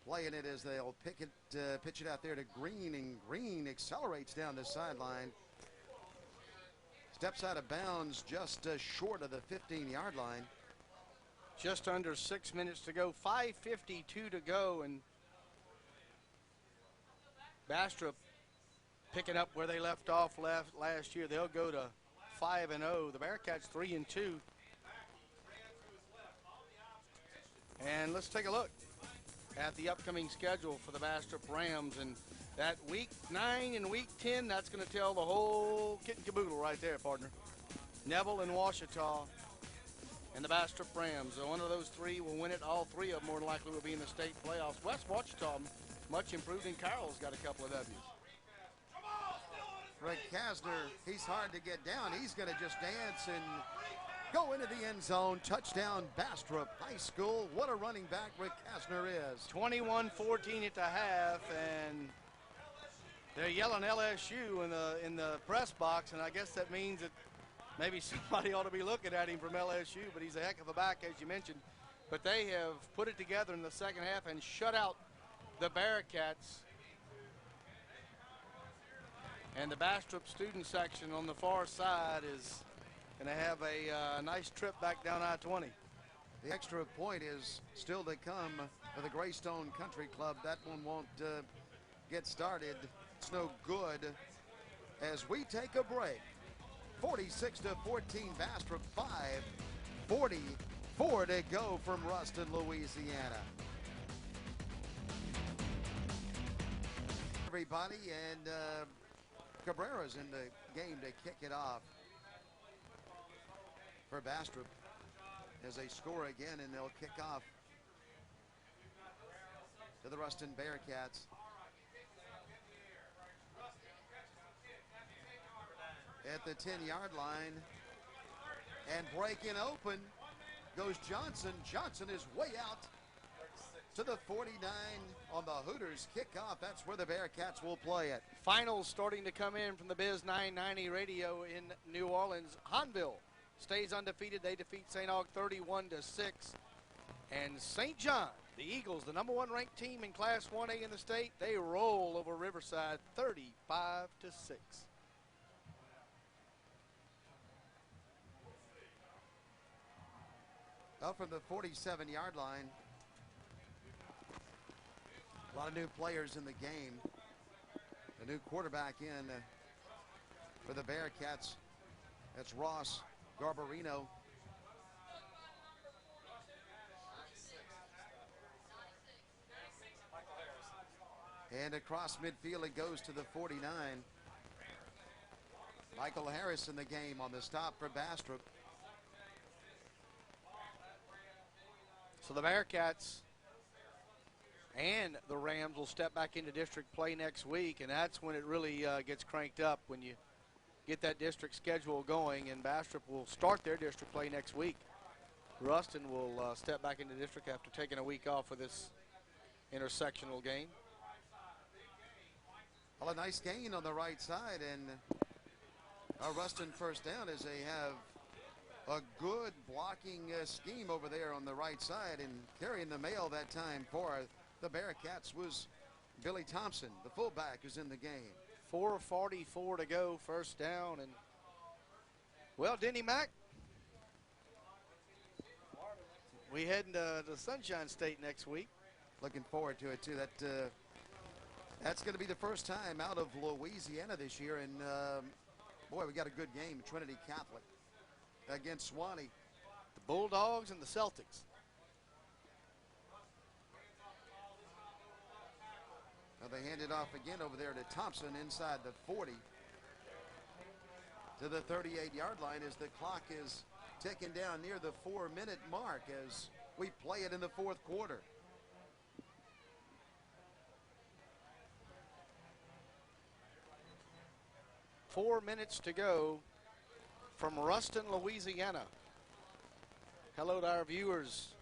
[SPEAKER 1] playing it as they'll pitch it out there to Green, and Green accelerates down the sideline. Steps out of bounds just short of the 15-yard line.
[SPEAKER 2] Just under 6 minutes to go, 5:52 to go, and Bastrop picking up where they left off last year. They'll go to 5-0. The Bearcats 3-2. And let's take a look at the upcoming schedule for the Bastrop Rams. And that week 9 and week 10, that's going to tell the whole kit and caboodle right there, partner. Neville and Ouachita and the Bastrop Rams. So one of those three will win it. All three of them more than likely will be in the state playoffs. West Ouachita, much improved, and Carroll's got a couple of W's.
[SPEAKER 1] Rick Kasner, he's hard to get down. He's going to just dance and go into the end zone. Touchdown, Bastrop High School. What a running back Rick Kasner is.
[SPEAKER 2] 21-14 at the half, and they're yelling LSU in the press box, and I guess that means that maybe somebody ought to be looking at him from LSU, but he's a heck of a back, as you mentioned. But they have put it together in the second half and shut out the Bearcats. And the Bastrop student section on the far side is going to have a nice trip back down I-20.
[SPEAKER 1] The extra point is still to come for the Greystone Country Club. That one won't get started. It's no good as we take a break. 46-14, Bastrop 5, 44 to go from Ruston, Louisiana. Everybody, and Cabrera's in the game to kick it off for Bastrop as they score again, and they'll kick off to the Ruston Bearcats. At the 10-yard line, and breaking open goes Johnson. Johnson is way out to the 49 on the Hooters kickoff. That's where the Bearcats will play it.
[SPEAKER 2] Finals starting to come in from the Biz 990 radio in New Orleans. Hanville stays undefeated. They defeat St. Aug 31-6. And St. John, the Eagles, the #1 ranked team in Class 1A in the state, they roll over Riverside 35-6.
[SPEAKER 1] Up from the 47-yard line. A lot of new players in the game. A new quarterback in for the Bearcats. That's Ross Garbarino. And across midfield it goes to the 49. Michael Harris in the game on the stop for Bastrop.
[SPEAKER 2] So the Bearcats and the Rams will step back into district play next week, and that's when it really gets cranked up, when you get that district schedule going, and Bastrop will start their district play next week. Ruston will step back into district after taking a week off for this intersectional game.
[SPEAKER 1] Well, a nice gain on the right side, and Ruston first down as they have a good blocking scheme over there on the right side, and carrying the mail that time for the Bearcats was Billy Thompson, the fullback, is in the game.
[SPEAKER 2] 4:44 to go, first down. And, well, Denny Mack, we heading to Sunshine State next week.
[SPEAKER 1] Looking forward to it, too. That's going to be the first time out of Louisiana this year. And, boy, we got a good game, Trinity Catholic against Swanee.
[SPEAKER 2] The Bulldogs and the Celtics.
[SPEAKER 1] Now they hand it off again over there to Thompson inside the 40 to the 38-yard line as the clock is ticking down near the 4-minute mark as we play it in the fourth quarter.
[SPEAKER 2] Four minutes to go from Ruston, Louisiana. Hello to our viewers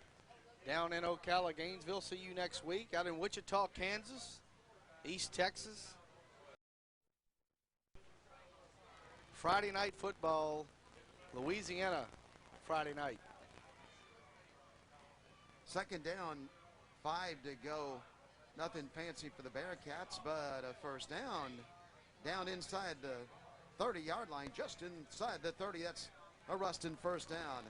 [SPEAKER 2] down in Ocala, Gainesville. See you next week. Out in Wichita, Kansas, East Texas. Friday night football, Louisiana, Friday night.
[SPEAKER 1] Second down, 5 to go. Nothing fancy for the Bearcats, but a first down inside the 30-yard line, just inside the 30. That's a Ruston first down.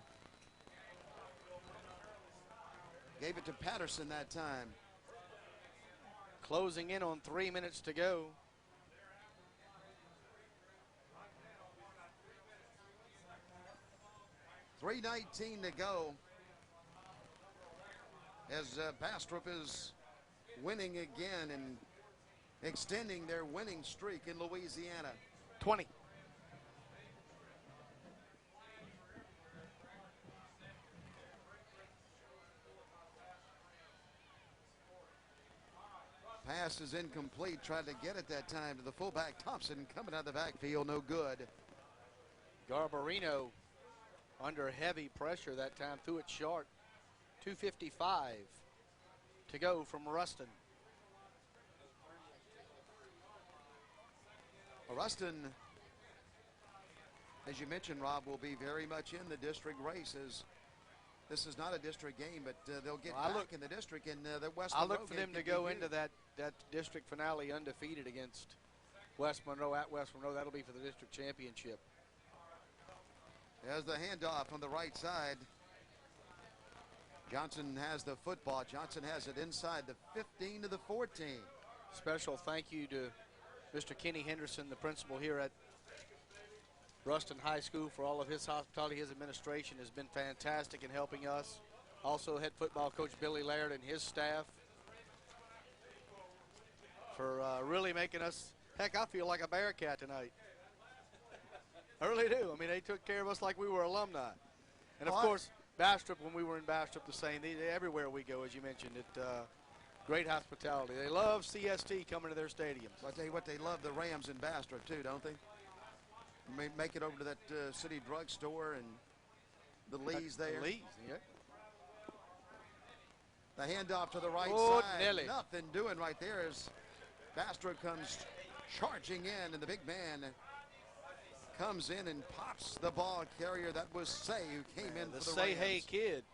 [SPEAKER 1] Gave it to Patterson that time.
[SPEAKER 2] Closing in on 3 minutes to go.
[SPEAKER 1] $3:19 to go as Bastrop is winning again and extending their winning streak in Louisiana.
[SPEAKER 2] 20.
[SPEAKER 1] Pass is incomplete. Tried to get it that time to the fullback. Thompson coming out of the backfield, no good.
[SPEAKER 2] Garbarino under heavy pressure that time, threw it short. 2:55 to go from Ruston.
[SPEAKER 1] Ruston, as you mentioned, Rob, will be very much in the district race. As this is not a district game, but they'll get back in the district, and the West Monroe.
[SPEAKER 2] I look for them to go into that district finale undefeated against West Monroe at West Monroe. That'll be for the district championship.
[SPEAKER 1] As the handoff on the right side, Johnson has the football. Johnson has it inside the 15 to the 14.
[SPEAKER 2] Special thank you to Mr. Kenny Henderson, the principal here at Ruston High School, for all of his hospitality. His administration has been fantastic in helping us. Also head football coach Billy Laird and his staff for really making us, heck, I feel like a Bearcat tonight. I really do. I mean, they took care of us like we were alumni. And of course, Bastrop, when we were in Bastrop, the same. Everywhere we go, as you mentioned, great hospitality. They love CST coming to their stadiums.
[SPEAKER 1] I'll tell you what, they love the Rams in Bastrop too, don't they? Make it over to that city drugstore and the Lee's there.
[SPEAKER 2] Lee's, yeah.
[SPEAKER 1] The handoff to the right side.
[SPEAKER 2] Nelly.
[SPEAKER 1] Nothing doing right there as Bastrop comes charging in, and the big man comes in and pops the ball carrier. That was Say, who came in
[SPEAKER 2] the
[SPEAKER 1] for the
[SPEAKER 2] Say
[SPEAKER 1] Rams.
[SPEAKER 2] Hey kid.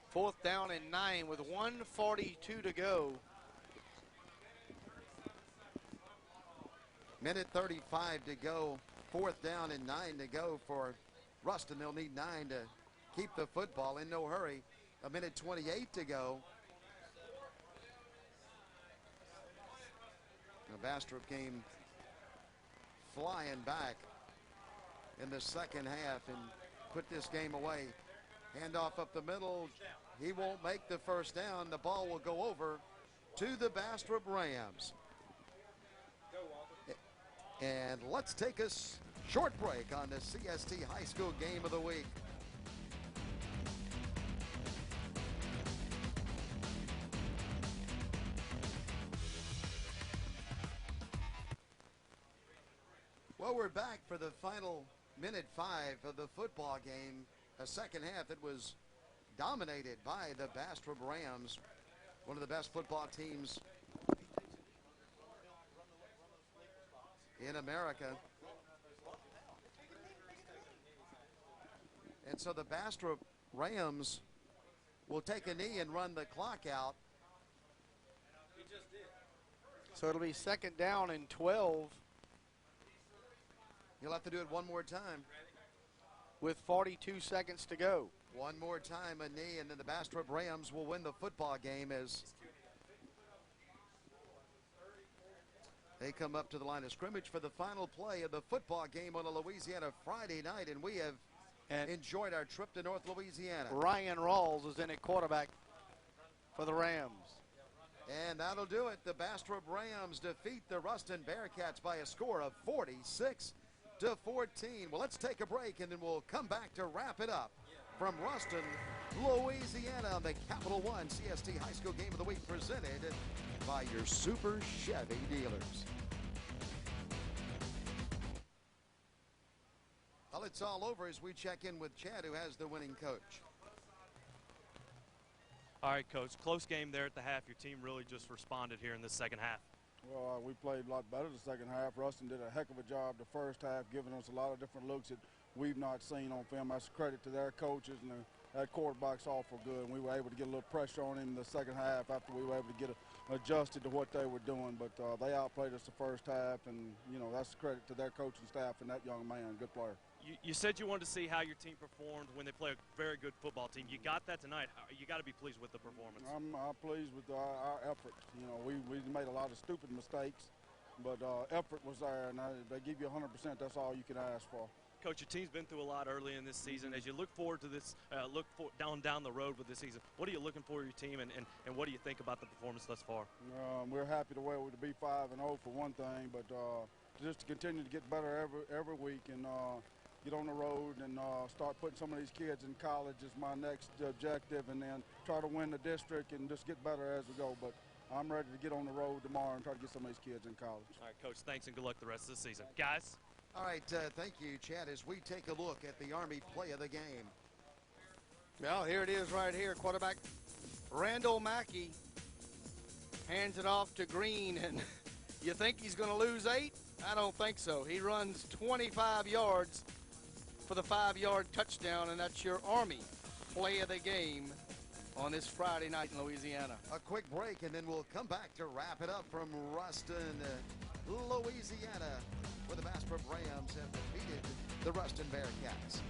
[SPEAKER 2] Fourth down and 9 with 1:42 to go.
[SPEAKER 1] Minute 35 to go. Fourth down and 9 to go for Ruston. They'll need 9 to keep the football in no hurry. A minute 28 to go. Now Bastrop came flying back in the second half and put this game away. Handoff up the middle. He won't make the first down. The ball will go over to the Bastrop Rams. And let's take a short break on the CST High School Game of the Week. Well, we're back for the final minute 5 of the football game. A second half that was dominated by the Bastrop Rams, one of the best football teams in America. And so the Bastrop Rams will take a knee and run the clock out.
[SPEAKER 2] So it'll be 2nd down and 12.
[SPEAKER 1] You'll have to do it one more time.
[SPEAKER 2] With 42 seconds to go.
[SPEAKER 1] One more time, a knee, and then the Bastrop Rams will win the football game as they come up to the line of scrimmage for the final play of the football game on a Louisiana Friday night, and we have enjoyed our trip to North Louisiana.
[SPEAKER 2] Ryan Rawls is in at quarterback for the Rams.
[SPEAKER 1] And that'll do it. The Bastrop Rams defeat the Ruston Bearcats by a score of 46-14. Well, let's take a break, and then we'll come back to wrap it up from Ruston, Louisiana, on the Capital One CST High School Game of the Week, presented by your Super Chevy dealers. Well, it's all over as we check in with Chad, who has the winning coach.
[SPEAKER 8] All right, Coach, close game there at the half. Your team really just responded here in the second half.
[SPEAKER 14] Well, we played a lot better the second half. Ruston did a heck of a job the first half, giving us a lot of different looks that we've not seen on film. That's credit to their coaches, and that quarterback's awful good. And we were able to get a little pressure on him in the second half after we were able to get adjusted to what they were doing. But they outplayed us the first half, and, you know, that's credit to their coaching staff and that young man. Good player.
[SPEAKER 8] You said you wanted to see how your team performed when they play a very good football team. You got that tonight. You got to be pleased with the performance.
[SPEAKER 14] I'm pleased with our effort. You know, we made a lot of stupid mistakes, but effort was there, and they give you 100%. That's all you can ask for.
[SPEAKER 8] Coach, your team's been through a lot early in this season. As you look forward to this, down the road with this season, what are you looking for your team, and what do you think about the performance thus far?
[SPEAKER 14] We're happy to be 5-0 for one thing, but just to continue to get better every week and get on the road and start putting some of these kids in college is my next objective, and then try to win the district and just get better as we go. But I'm ready to get on the road tomorrow and try to get some of these kids in college.
[SPEAKER 8] All right, Coach, thanks and good luck the rest of the season. Guys?
[SPEAKER 1] All right, thank you, Chad, as we take a look at the Army play of the game.
[SPEAKER 2] Well, here it is right here. Quarterback Randall Mackey hands it off to Green, and you think he's going to lose 8? I don't think so. He runs 25 yards for the 5-yard touchdown, and that's your Army play of the game on this Friday night in Louisiana.
[SPEAKER 1] A quick break, and then we'll come back to wrap it up from Ruston, Louisiana, where the Bastrop Rams have defeated the Ruston Bearcats.